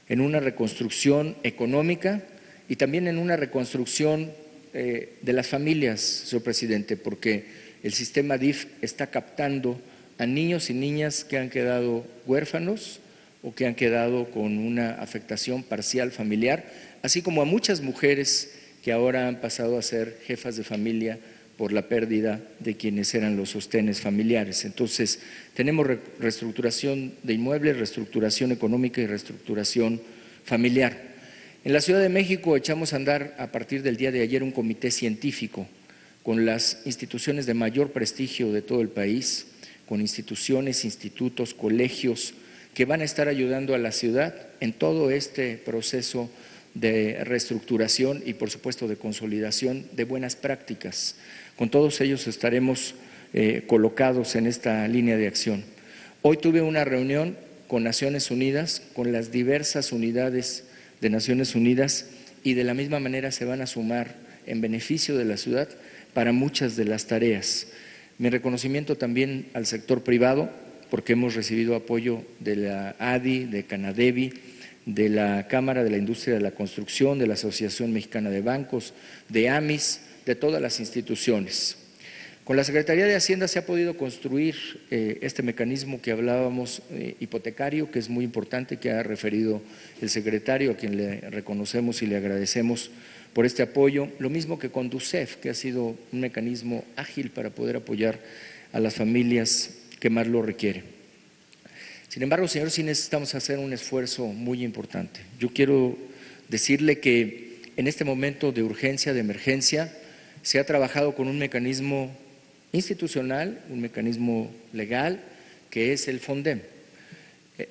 Speaker 6: en una reconstrucción económica y también en una reconstrucción de las familias, señor presidente, porque el sistema DIF está captando a niños y niñas que han quedado huérfanos o que han quedado con una afectación parcial familiar, así como a muchas mujeres que ahora han pasado a ser jefas de familia por la pérdida de quienes eran los sostenes familiares. Entonces, tenemos reestructuración de inmuebles, reestructuración económica y reestructuración familiar. En la Ciudad de México echamos a andar a partir del día de ayer un comité científico con las instituciones de mayor prestigio de todo el país, con instituciones, institutos, colegios que van a estar ayudando a la ciudad en todo este proceso de reestructuración y por supuesto de consolidación de buenas prácticas. Con todos ellos estaremos colocados en esta línea de acción. Hoy tuve una reunión con Naciones Unidas, con las diversas unidades de Naciones Unidas y de la misma manera se van a sumar en beneficio de la ciudad para muchas de las tareas. Mi reconocimiento también al sector privado, porque hemos recibido apoyo de la ADI, de Canadevi, de la Cámara de la Industria de la Construcción, de la Asociación Mexicana de Bancos, de AMIS, de todas las instituciones. Con la Secretaría de Hacienda se ha podido construir este mecanismo que hablábamos hipotecario, que es muy importante, que ha referido el secretario, a quien le reconocemos y le agradecemos por este apoyo, lo mismo que con DUCEF, que ha sido un mecanismo ágil para poder apoyar a las familias que más lo requieren. Sin embargo, señor, sí necesitamos hacer un esfuerzo muy importante. Yo quiero decirle que en este momento de urgencia, de emergencia, se ha trabajado con un mecanismo institucional, un mecanismo legal, que es el FONDEM.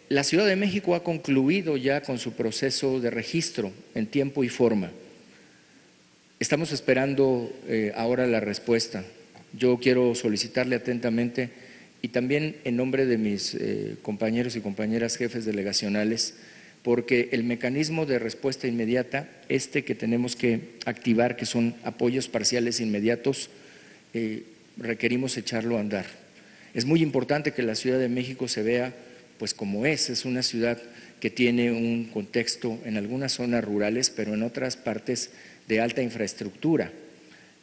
Speaker 6: La Ciudad de México ha concluido ya con su proceso de registro en tiempo y forma. Estamos esperando ahora la respuesta. Yo quiero solicitarle atentamente y también en nombre de mis compañeros y compañeras jefes delegacionales, porque el mecanismo de respuesta inmediata, que tenemos que activar, que son apoyos parciales inmediatos, requerimos echarlo a andar. Es muy importante que la Ciudad de México se vea pues como es una ciudad que tiene un contexto en algunas zonas rurales, pero en otras partes de alta infraestructura.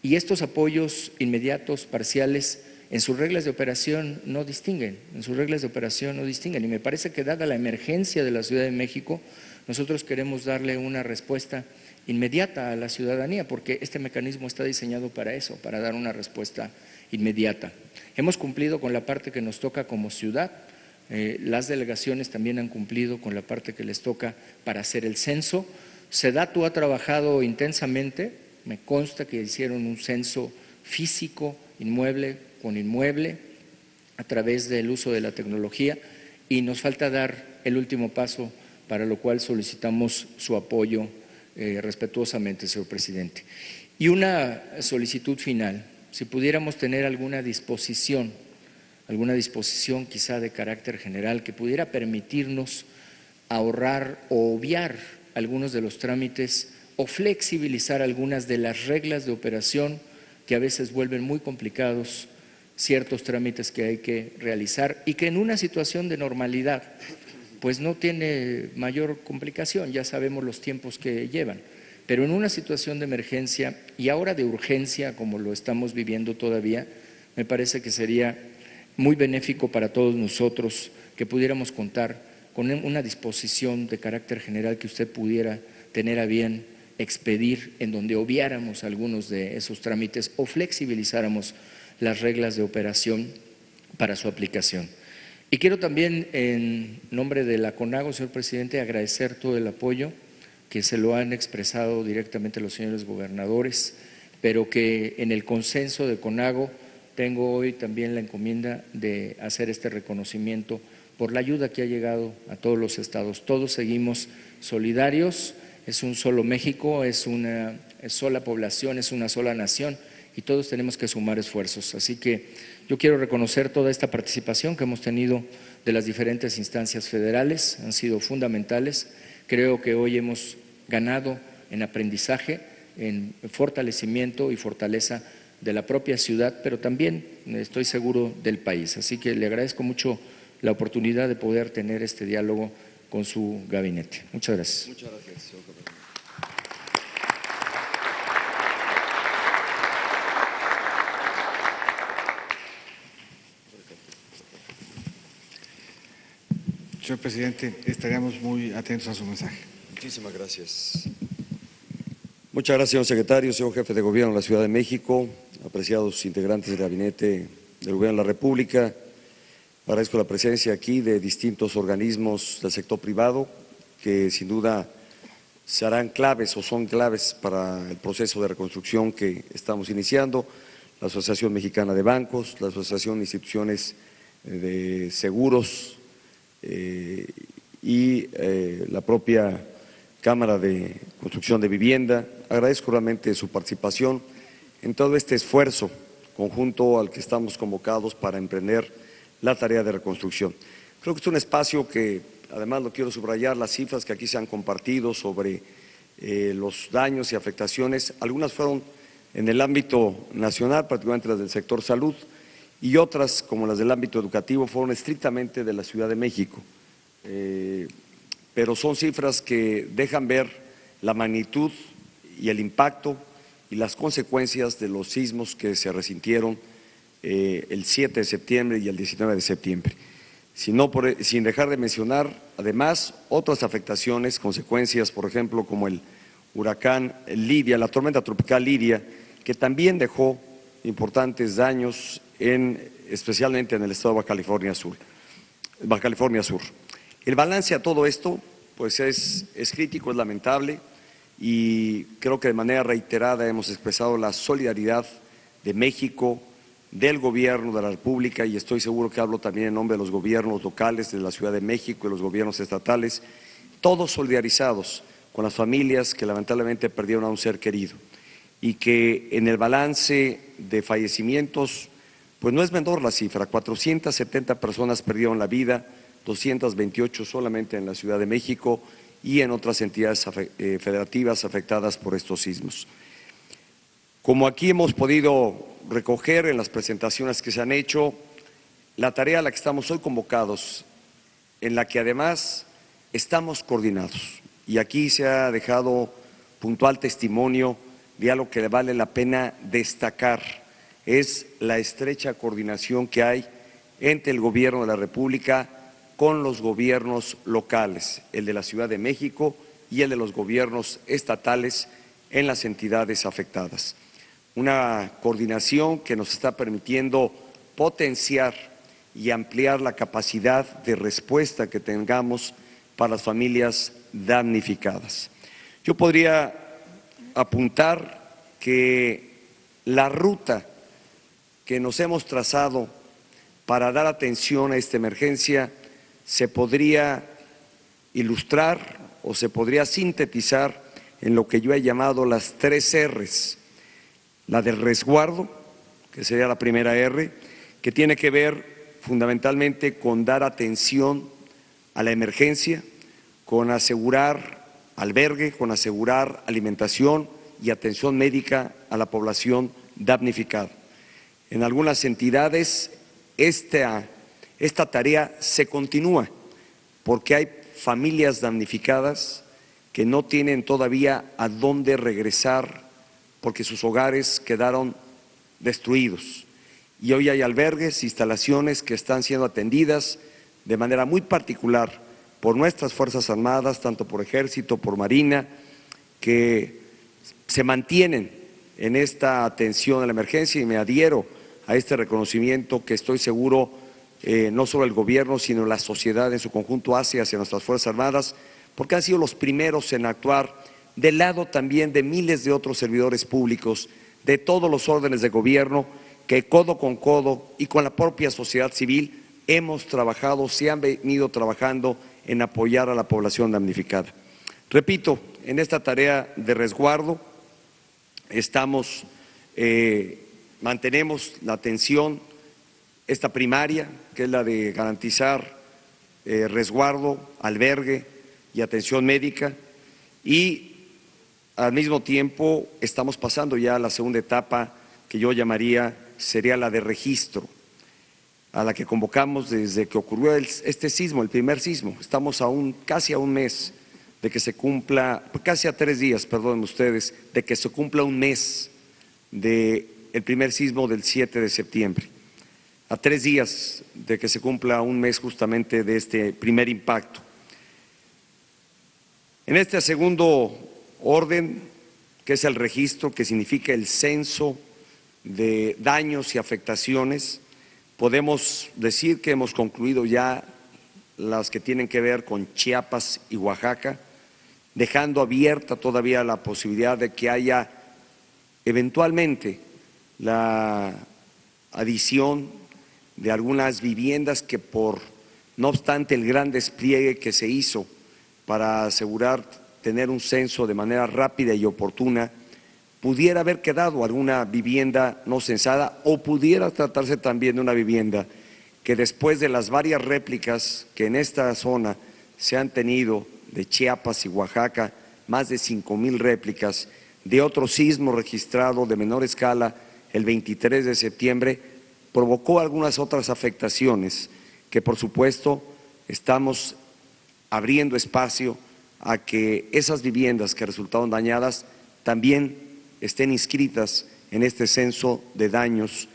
Speaker 6: Y estos apoyos inmediatos, parciales, en sus reglas de operación no distinguen, y me parece que dada la emergencia de la Ciudad de México, nosotros queremos darle una respuesta inmediata a la ciudadanía, porque este mecanismo está diseñado para eso, para dar una respuesta inmediata. Hemos cumplido con la parte que nos toca como ciudad, las delegaciones también han cumplido con la parte que les toca para hacer el censo. SEDATU ha trabajado intensamente, me consta que hicieron un censo físico, inmueble con inmueble, a través del uso de la tecnología, y nos falta dar el último paso, para lo cual solicitamos su apoyo respetuosamente, señor presidente. Y una solicitud final, si pudiéramos tener alguna disposición quizá de carácter general que pudiera permitirnos ahorrar o obviar algunos de los trámites o flexibilizar algunas de las reglas de operación que a veces vuelven muy complicados ciertos trámites que hay que realizar y que en una situación de normalidad pues no tiene mayor complicación, ya sabemos los tiempos que llevan, pero en una situación de emergencia y ahora de urgencia como lo estamos viviendo todavía, me parece que sería muy benéfico para todos nosotros que pudiéramos contar con una disposición de carácter general que usted pudiera tener a bien expedir, en donde obviáramos algunos de esos trámites o flexibilizáramos las reglas de operación para su aplicación. Y quiero también, en nombre de la CONAGO, señor presidente, agradecer todo el apoyo que se lo han expresado directamente los señores gobernadores, pero que en el consenso de CONAGO tengo hoy también la encomienda de hacer este reconocimiento por la ayuda que ha llegado a todos los estados. Todos seguimos solidarios, es un solo México, es una sola población, es una sola nación y todos tenemos que sumar esfuerzos. Así que yo quiero reconocer toda esta participación que hemos tenido de las diferentes instancias federales, han sido fundamentales. Creo que hoy hemos ganado en aprendizaje, en fortalecimiento y fortaleza de la propia ciudad, pero también estoy seguro del país. Así que le agradezco mucho la oportunidad de poder tener este diálogo con su gabinete. Muchas gracias.
Speaker 7: Muchas gracias, señor gobernador.
Speaker 2: Señor presidente, estaríamos muy atentos a su mensaje.
Speaker 7: Muchísimas gracias. Muchas gracias, señor secretario, señor jefe de gobierno de la Ciudad de México, apreciados integrantes del gabinete del Gobierno de la República. Agradezco la presencia aquí de distintos organismos del sector privado que sin duda serán claves o son claves para el proceso de reconstrucción que estamos iniciando. La Asociación Mexicana de Bancos, la Asociación de Instituciones de Seguros y la propia Cámara de Construcción de Vivienda. Agradezco realmente su participación en todo este esfuerzo conjunto al que estamos convocados para emprender la tarea de reconstrucción. Creo que es un espacio que, además lo quiero subrayar, las cifras que aquí se han compartido sobre los daños y afectaciones, algunas fueron en el ámbito nacional, particularmente las del sector salud, y otras, como las del ámbito educativo, fueron estrictamente de la Ciudad de México. Pero son cifras que dejan ver la magnitud y el impacto y las consecuencias de los sismos que se resintieron el 7 de septiembre y el 19 de septiembre. Sin dejar de mencionar, además, otras afectaciones, consecuencias, por ejemplo, como el huracán Lidia, la tormenta tropical Lidia, que también dejó importantes daños, especialmente en el estado de Baja California Sur. El balance a todo esto pues es crítico, es lamentable y creo que de manera reiterada hemos expresado la solidaridad de México, del Gobierno de la República, y estoy seguro que hablo también en nombre de los gobiernos locales de la Ciudad de México y los gobiernos estatales, todos solidarizados con las familias que lamentablemente perdieron a un ser querido y que en el balance de fallecimientos pues no es menor la cifra, 470 personas perdieron la vida, 228 solamente en la Ciudad de México y en otras entidades federativas afectadas por estos sismos. Como aquí hemos podido recoger en las presentaciones que se han hecho, la tarea a la que estamos hoy convocados, en la que además estamos coordinados, y aquí se ha dejado puntual testimonio de algo que vale la pena destacar, es la estrecha coordinación que hay entre el Gobierno de la República con los gobiernos locales, el de la Ciudad de México y el de los gobiernos estatales en las entidades afectadas. Una coordinación que nos está permitiendo potenciar y ampliar la capacidad de respuesta que tengamos para las familias damnificadas. Yo podría apuntar que la ruta que nos hemos trazado para dar atención a esta emergencia se podría ilustrar o se podría sintetizar en lo que yo he llamado las 3 R's. La del resguardo, que sería la primera R, que tiene que ver fundamentalmente con dar atención a la emergencia, con asegurar albergue, con asegurar alimentación y atención médica a la población damnificada. En algunas entidades esta tarea se continúa porque hay familias damnificadas que no tienen todavía a dónde regresar porque sus hogares quedaron destruidos. Y hoy hay albergues, instalaciones que están siendo atendidas de manera muy particular por nuestras Fuerzas Armadas, tanto por Ejército, por Marina, que se mantienen en esta atención a la emergencia, y me adhiero a este reconocimiento que estoy seguro no solo el Gobierno, sino la sociedad en su conjunto hacia nuestras Fuerzas Armadas, porque han sido los primeros en actuar del lado también de miles de otros servidores públicos, de todos los órdenes de gobierno, que codo con codo y con la propia sociedad civil hemos trabajado, se han venido trabajando en apoyar a la población damnificada. Repito, en esta tarea de resguardo mantenemos la atención, esta primaria, que es la de garantizar resguardo, albergue y atención médica, y al mismo tiempo estamos pasando ya a la segunda etapa, que yo llamaría sería la de registro, a la que convocamos desde que ocurrió este sismo, el primer sismo. Estamos casi a un mes de que se cumpla, casi a 3 días, perdonen ustedes, de que se cumpla un mes del primer sismo del 7 de septiembre. A 3 días de que se cumpla un mes justamente de este primer impacto. En este segundo orden, que es el registro, que significa el censo de daños y afectaciones, podemos decir que hemos concluido ya las que tienen que ver con Chiapas y Oaxaca, dejando abierta todavía la posibilidad de que haya eventualmente la adición de algunas viviendas que no obstante el gran despliegue que se hizo para asegurar tener un censo de manera rápida y oportuna, pudiera haber quedado alguna vivienda no censada o pudiera tratarse también de una vivienda que después de las varias réplicas que en esta zona se han tenido de Chiapas y Oaxaca, más de 5,000 réplicas, de otro sismo registrado de menor escala el 23 de septiembre, provocó algunas otras afectaciones que por supuesto estamos abriendo espacio a que esas viviendas que resultaron dañadas también estén inscritas en este censo de daños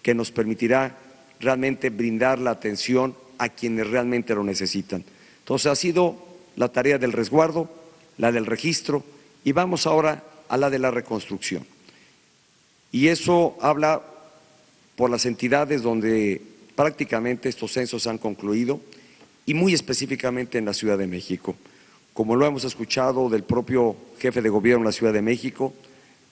Speaker 7: que nos permitirá realmente brindar la atención a quienes realmente lo necesitan. Entonces ha sido la tarea del resguardo, la del registro y vamos ahora a la de la reconstrucción. Y eso habla por las entidades donde prácticamente estos censos han concluido y muy específicamente en la Ciudad de México. Como lo hemos escuchado del propio jefe de gobierno de la Ciudad de México,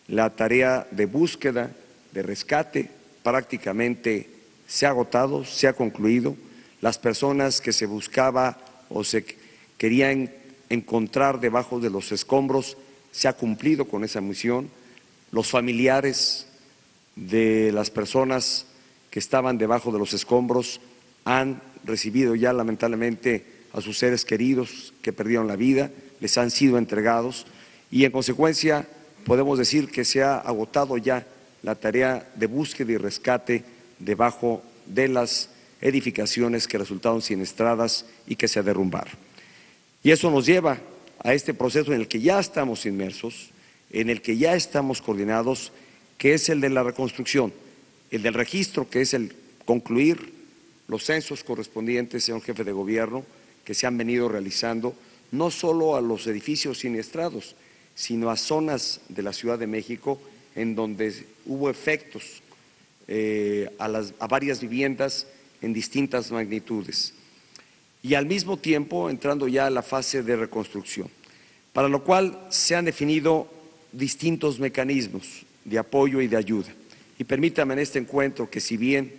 Speaker 7: la tarea de búsqueda, de rescate, prácticamente se ha agotado, se ha concluido. Las personas que se buscaba o se querían encontrar debajo de los escombros, se ha cumplido con esa misión. Los familiares de las personas que estaban debajo de los escombros han recibido ya lamentablemente a sus seres queridos que perdieron la vida, les han sido entregados y en consecuencia podemos decir que se ha agotado ya la tarea de búsqueda y rescate debajo de las edificaciones que resultaron siniestradas y que se derrumbaron. Y eso nos lleva a este proceso en el que ya estamos inmersos, en el que ya estamos coordinados, que es el de la reconstrucción, el del registro, que es el concluir los censos correspondientes, señor jefe de gobierno, que se han venido realizando, no solo a los edificios siniestrados, sino a zonas de la Ciudad de México en donde hubo efectos a varias viviendas en distintas magnitudes. Y al mismo tiempo entrando ya a la fase de reconstrucción, para lo cual se han definido distintos mecanismos de apoyo y de ayuda. Y permítame en este encuentro que si bien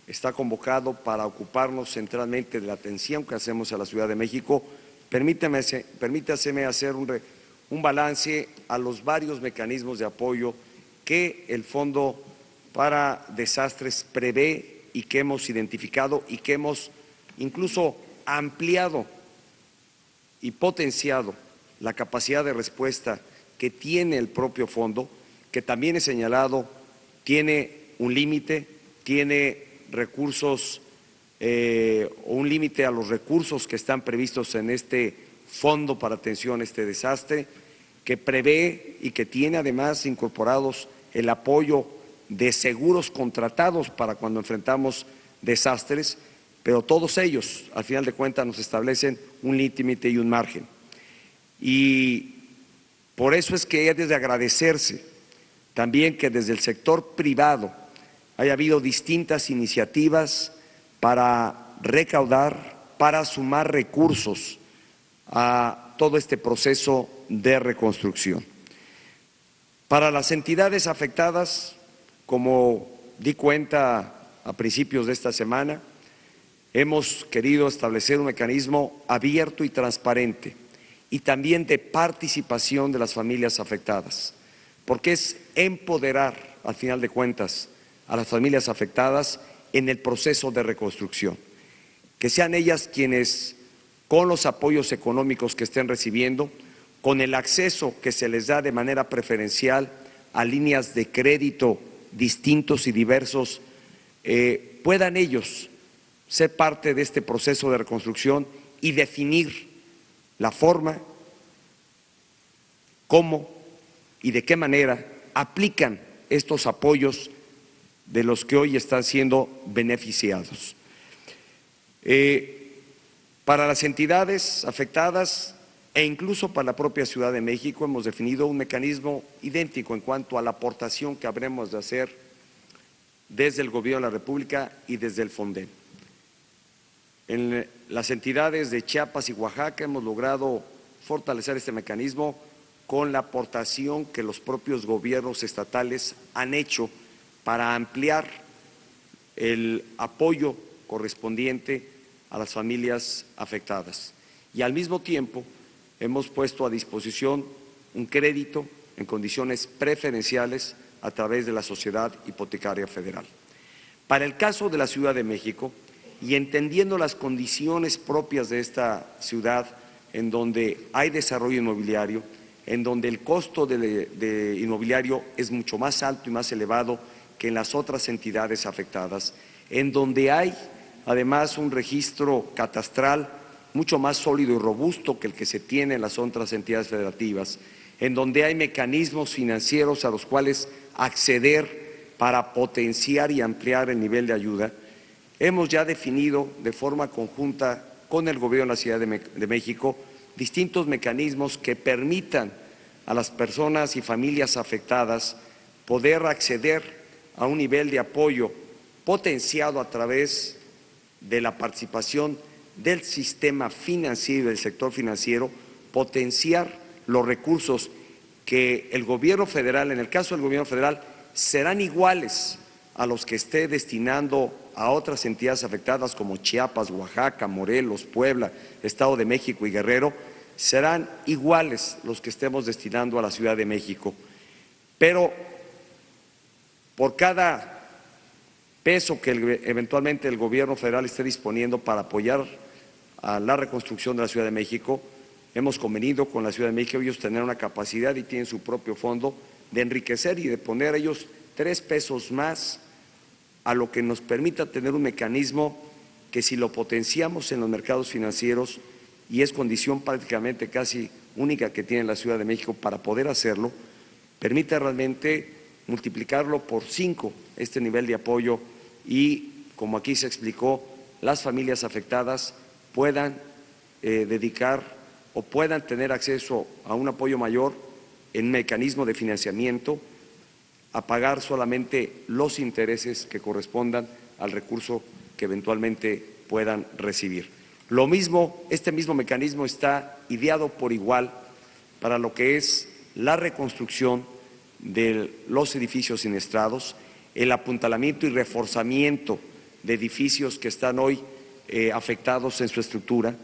Speaker 7: está convocado para ocuparnos centralmente de la atención que hacemos a la Ciudad de México, permítaseme hacer un balance a los varios mecanismos de apoyo que el Fondo para Desastres prevé y que hemos identificado y que hemos incluso ampliado y potenciado la capacidad de respuesta que tiene el propio fondo, que también he señalado, tiene un límite, tiene recursos o un límite a los recursos que están previstos en este Fondo para Atención a este Desastre, que prevé y que tiene además incorporados el apoyo de seguros contratados para cuando enfrentamos desastres, pero todos ellos, al final de cuentas, nos establecen un límite y un margen. Y por eso es que es de agradecerse también que desde el sector privado haya habido distintas iniciativas para recaudar, para sumar recursos a todo este proceso de reconstrucción. Para las entidades afectadas, como di cuenta a principios de esta semana, Hemos querido establecer un mecanismo abierto y transparente y también de participación de las familias afectadas, porque es empoderar, al final de cuentas, a las familias afectadas en el proceso de reconstrucción. Que sean ellas quienes, con los apoyos económicos que estén recibiendo, con el acceso que se les da de manera preferencial a líneas de crédito distintos y diversos, puedan ellos ser parte de este proceso de reconstrucción y definir la forma, cómo y de qué manera aplican estos apoyos de los que hoy están siendo beneficiados. Para las entidades afectadas e incluso para la propia Ciudad de México hemos definido un mecanismo idéntico en cuanto a la aportación que habremos de hacer desde el Gobierno de la República y desde el FONDEM. En las entidades de Chiapas y Oaxaca hemos logrado fortalecer este mecanismo con la aportación que los propios gobiernos estatales han hecho para ampliar el apoyo correspondiente a las familias afectadas. Y al mismo tiempo hemos puesto a disposición un crédito en condiciones preferenciales a través de la Sociedad Hipotecaria Federal. Para el caso de la Ciudad de México, y entendiendo las condiciones propias de esta ciudad, en donde hay desarrollo inmobiliario, en donde el costo de inmobiliario es mucho más alto y más elevado que en las otras entidades afectadas, en donde hay además un registro catastral mucho más sólido y robusto que el que se tiene en las otras entidades federativas, en donde hay mecanismos financieros a los cuales acceder para potenciar y ampliar el nivel de ayuda. Hemos ya definido de forma conjunta con el Gobierno de la Ciudad de México distintos mecanismos que permitan a las personas y familias afectadas poder acceder a un nivel de apoyo potenciado a través de la participación del sistema financiero y del sector financiero, potenciar los recursos que el Gobierno federal, en el caso del Gobierno federal, serán iguales a los que esté destinando a otras entidades afectadas como Chiapas, Oaxaca, Morelos, Puebla, Estado de México y Guerrero, serán iguales los que estemos destinando a la Ciudad de México. Pero por cada peso que eventualmente el Gobierno federal esté disponiendo para apoyar a la reconstrucción de la Ciudad de México, hemos convenido con la Ciudad de México ellos tener una capacidad y tienen su propio fondo de enriquecer y de poner ellos 3 pesos más a lo que nos permita tener un mecanismo que, si lo potenciamos en los mercados financieros, y es condición prácticamente casi única que tiene la Ciudad de México para poder hacerlo, permita realmente multiplicarlo por 5 este nivel de apoyo y, como aquí se explicó, las familias afectadas puedan dedicar o puedan tener acceso a un apoyo mayor en mecanismo de financiamiento, a pagar solamente los intereses que correspondan al recurso que eventualmente puedan recibir. Lo mismo, este mismo mecanismo está ideado por igual para lo que es la reconstrucción de los edificios siniestrados, el apuntalamiento y reforzamiento de edificios que están hoy afectados en su estructura,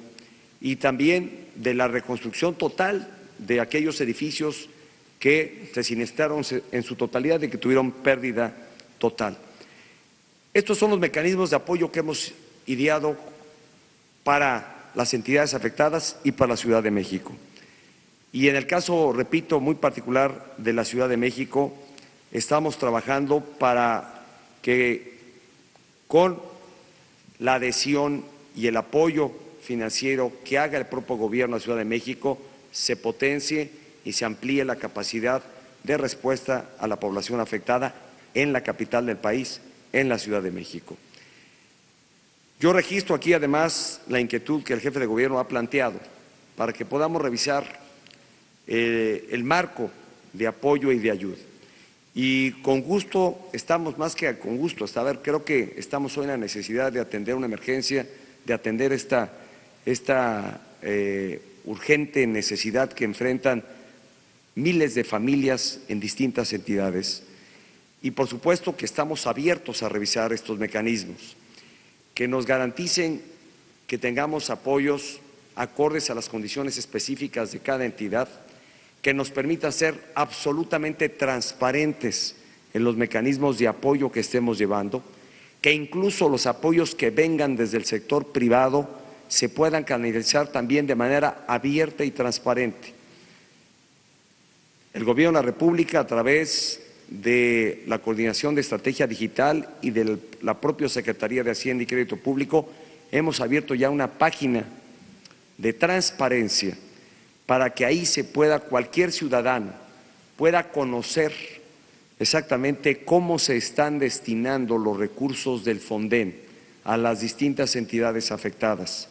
Speaker 7: y también de la reconstrucción total de aquellos edificios que se siniestraron en su totalidad y que tuvieron pérdida total. Estos son los mecanismos de apoyo que hemos ideado para las entidades afectadas y para la Ciudad de México. Y en el caso, repito, muy particular de la Ciudad de México, estamos trabajando para que con la adhesión y el apoyo financiero que haga el propio Gobierno de la Ciudad de México se potencie y se amplíe la capacidad de respuesta a la población afectada en la capital del país, en la Ciudad de México. Yo registro aquí además la inquietud que el jefe de Gobierno ha planteado para que podamos revisar el marco de apoyo y de ayuda. Y con gusto, estamos más que con gusto, creo que estamos hoy en la necesidad de atender una emergencia, de atender esta urgente necesidad que enfrentan miles de familias en distintas entidades, y por supuesto que estamos abiertos a revisar estos mecanismos, que nos garanticen que tengamos apoyos acordes a las condiciones específicas de cada entidad, que nos permita ser absolutamente transparentes en los mecanismos de apoyo que estemos llevando, que incluso los apoyos que vengan desde el sector privado se puedan canalizar también de manera abierta y transparente. El Gobierno de la República, a través de la Coordinación de Estrategia Digital y de la propia Secretaría de Hacienda y Crédito Público, hemos abierto ya una página de transparencia para que ahí cualquier ciudadano pueda conocer exactamente cómo se están destinando los recursos del Fonden a las distintas entidades afectadas,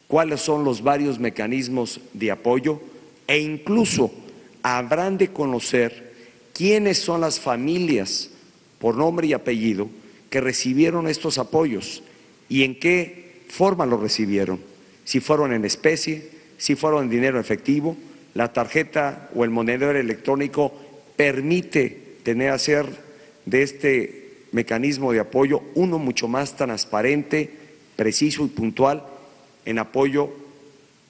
Speaker 7: cuáles son los varios mecanismos de apoyo e incluso habrán de conocer quiénes son las familias por nombre y apellido que recibieron estos apoyos y en qué forma los recibieron, si fueron en especie, si fueron en dinero efectivo. La tarjeta o el monedero electrónico permite hacer de este mecanismo de apoyo uno mucho más transparente, preciso y puntual en apoyo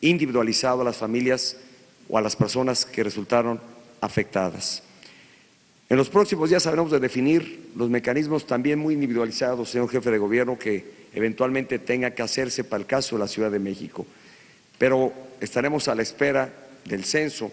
Speaker 7: individualizado a las familias o a las personas que resultaron afectadas. En los próximos días habremos de definir los mecanismos también muy individualizados, señor jefe de gobierno, que eventualmente tenga que hacerse para el caso de la Ciudad de México. Pero estaremos a la espera del censo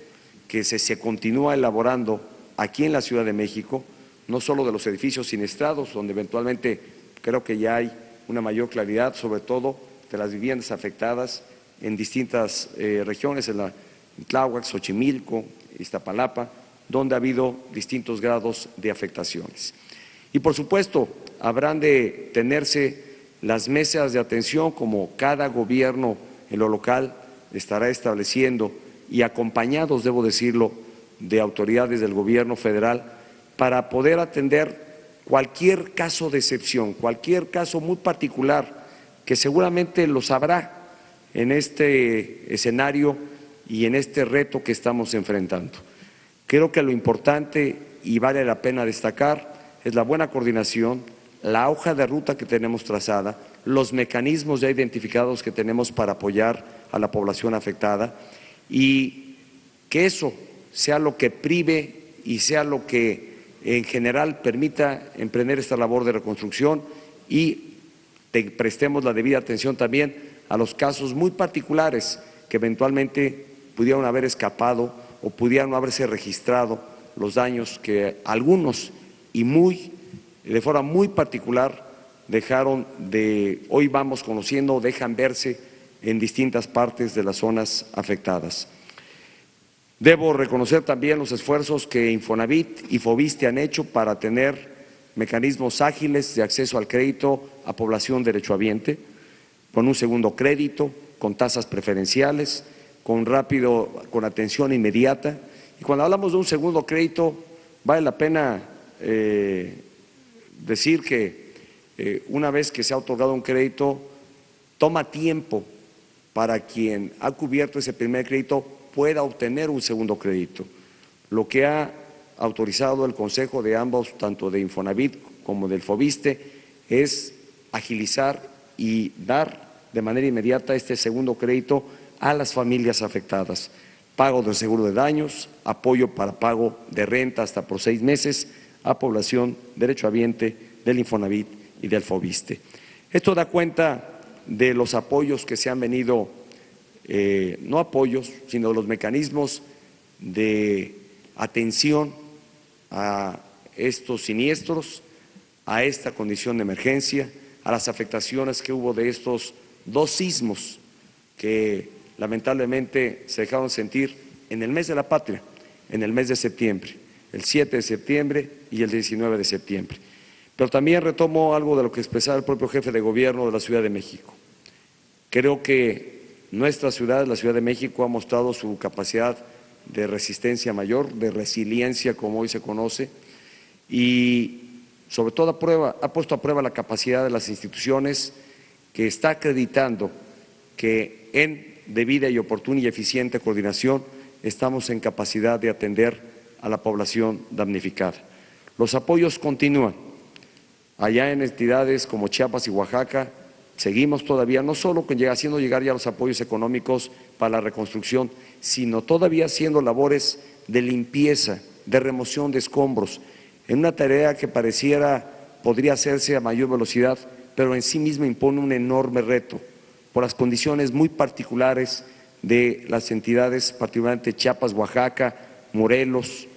Speaker 7: que se continúa elaborando aquí en la Ciudad de México, no solo de los edificios siniestrados, donde eventualmente creo que ya hay una mayor claridad, sobre todo de las viviendas afectadas en distintas regiones, en Tláhuac, Xochimilco, Iztapalapa, donde ha habido distintos grados de afectaciones. Y por supuesto, habrán de tenerse las mesas de atención como cada gobierno en lo local estará estableciendo y acompañados, debo decirlo, de autoridades del gobierno federal para poder atender cualquier caso de excepción, cualquier caso muy particular que seguramente los habrá en este escenario y en este reto que estamos enfrentando. Creo que lo importante y vale la pena destacar es la buena coordinación, la hoja de ruta que tenemos trazada, los mecanismos ya identificados que tenemos para apoyar a la población afectada y que eso sea lo que prive y sea lo que en general permita emprender esta labor de reconstrucción y prestemos la debida atención también a los casos muy particulares que eventualmente pudieron haber escapado o pudieran no haberse registrado los daños que algunos y de forma muy particular dejaron hoy vamos conociendo, dejan verse en distintas partes de las zonas afectadas. Debo reconocer también los esfuerzos que Infonavit y Foviste han hecho para tener mecanismos ágiles de acceso al crédito a población derechohabiente, con un segundo crédito, con tasas preferenciales, con atención inmediata. Y cuando hablamos de un segundo crédito, vale la pena decir que una vez que se ha otorgado un crédito, toma tiempo para quien ha cubierto ese primer crédito pueda obtener un segundo crédito. Lo que ha autorizado el Consejo de ambos, tanto de Infonavit como del Foviste, es agilizar y dar de manera inmediata este segundo crédito a las familias afectadas. Pago del seguro de daños, apoyo para pago de renta hasta por 6 meses a población derechohabiente del Infonavit y del Foviste. Esto da cuenta de los apoyos que se han venido no apoyos, sino los mecanismos de atención a estos siniestros, a esta condición de emergencia, a las afectaciones que hubo de estos 2 sismos que lamentablemente se dejaron sentir en el mes de la patria, en el mes de septiembre, el 7 de septiembre y el 19 de septiembre. Pero también retomo algo de lo que expresaba el propio jefe de gobierno de la Ciudad de México. Creo que nuestra ciudad, la Ciudad de México, ha mostrado su capacidad de resistencia mayor, de resiliencia, como hoy se conoce, y sobre todo ha puesto a prueba la capacidad de las instituciones, que está acreditando que en debida y oportuna y eficiente coordinación estamos en capacidad de atender a la población damnificada. Los apoyos continúan. Allá en entidades como Chiapas y Oaxaca seguimos todavía no solo haciendo llegar ya los apoyos económicos para la reconstrucción, sino todavía haciendo labores de limpieza, de remoción de escombros, en una tarea que podría hacerse a mayor velocidad, pero en sí misma impone un enorme reto por las condiciones muy particulares de las entidades, particularmente Chiapas, Oaxaca, Morelos,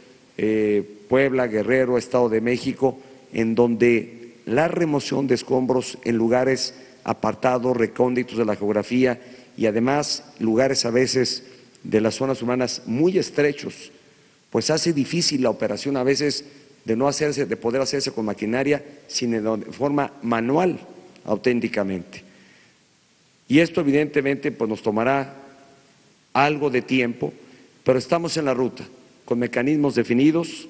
Speaker 7: Puebla, Guerrero, Estado de México, en donde la remoción de escombros en lugares apartados, recónditos de la geografía y además lugares a veces de las zonas urbanas muy estrechos, pues hace difícil la operación a veces de poder hacerse con maquinaria, sino de forma manual auténticamente. Y esto evidentemente pues nos tomará algo de tiempo, pero estamos en la ruta, con mecanismos definidos,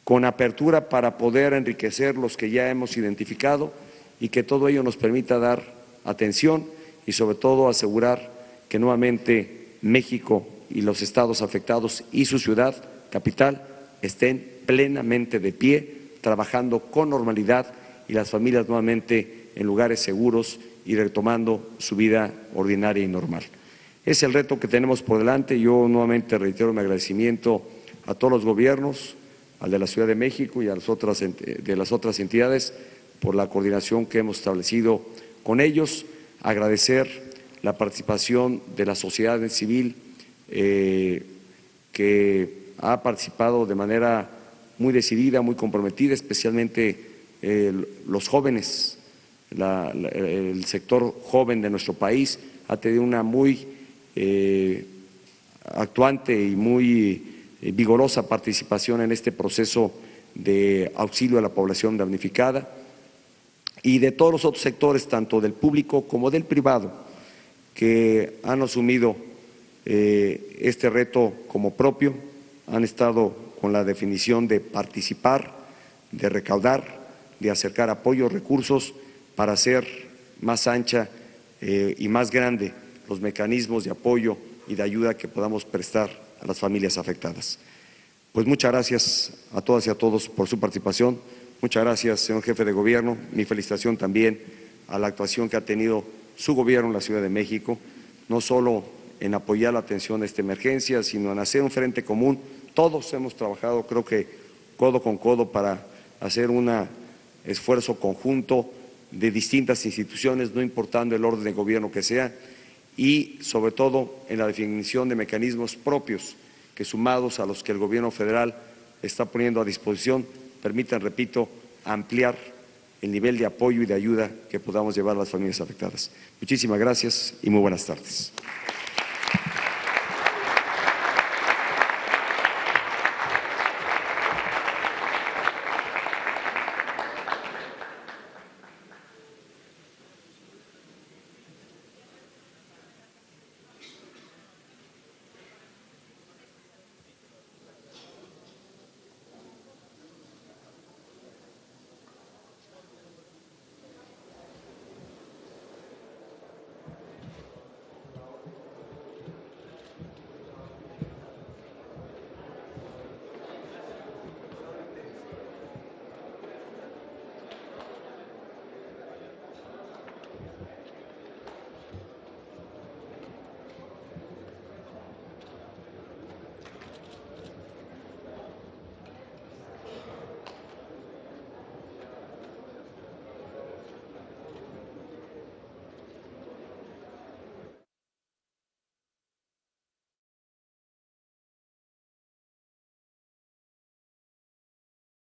Speaker 7: con apertura para poder enriquecer los que ya hemos identificado y que todo ello nos permita dar atención y sobre todo asegurar que nuevamente México y los estados afectados y su ciudad capital estén plenamente de pie, trabajando con normalidad y las familias nuevamente en lugares seguros y retomando su vida ordinaria y normal. Es el reto que tenemos por delante. Yo nuevamente reitero mi agradecimiento a todos los gobiernos, al de la Ciudad de México y a las otras entidades por la coordinación que hemos establecido con ellos, agradecer la participación de la sociedad civil que ha participado de manera muy decidida, muy comprometida, especialmente los jóvenes, el sector joven de nuestro país ha tenido una muy actuante y muy vigorosa participación en este proceso de auxilio a la población damnificada y de todos los otros sectores, tanto del público como del privado, que han asumido este reto como propio, han estado con la definición de participar, de recaudar, de acercar apoyos, recursos para hacer más ancha y más grande los mecanismos de apoyo y de ayuda que podamos prestar a las familias afectadas. Pues muchas gracias a todas y a todos por su participación. Muchas gracias, señor jefe de gobierno. Mi felicitación también a la actuación que ha tenido su gobierno en la Ciudad de México, no solo en apoyar la atención a esta emergencia, sino en hacer un frente común. Todos hemos trabajado, creo que codo con codo, para hacer un esfuerzo conjunto de distintas instituciones, no importando el orden de gobierno que sea, y sobre todo en la definición de mecanismos propios que, sumados a los que el gobierno federal está poniendo a disposición, permitan, repito, ampliar el nivel de apoyo y de ayuda que podamos llevar a las familias afectadas. Muchísimas gracias y muy buenas tardes.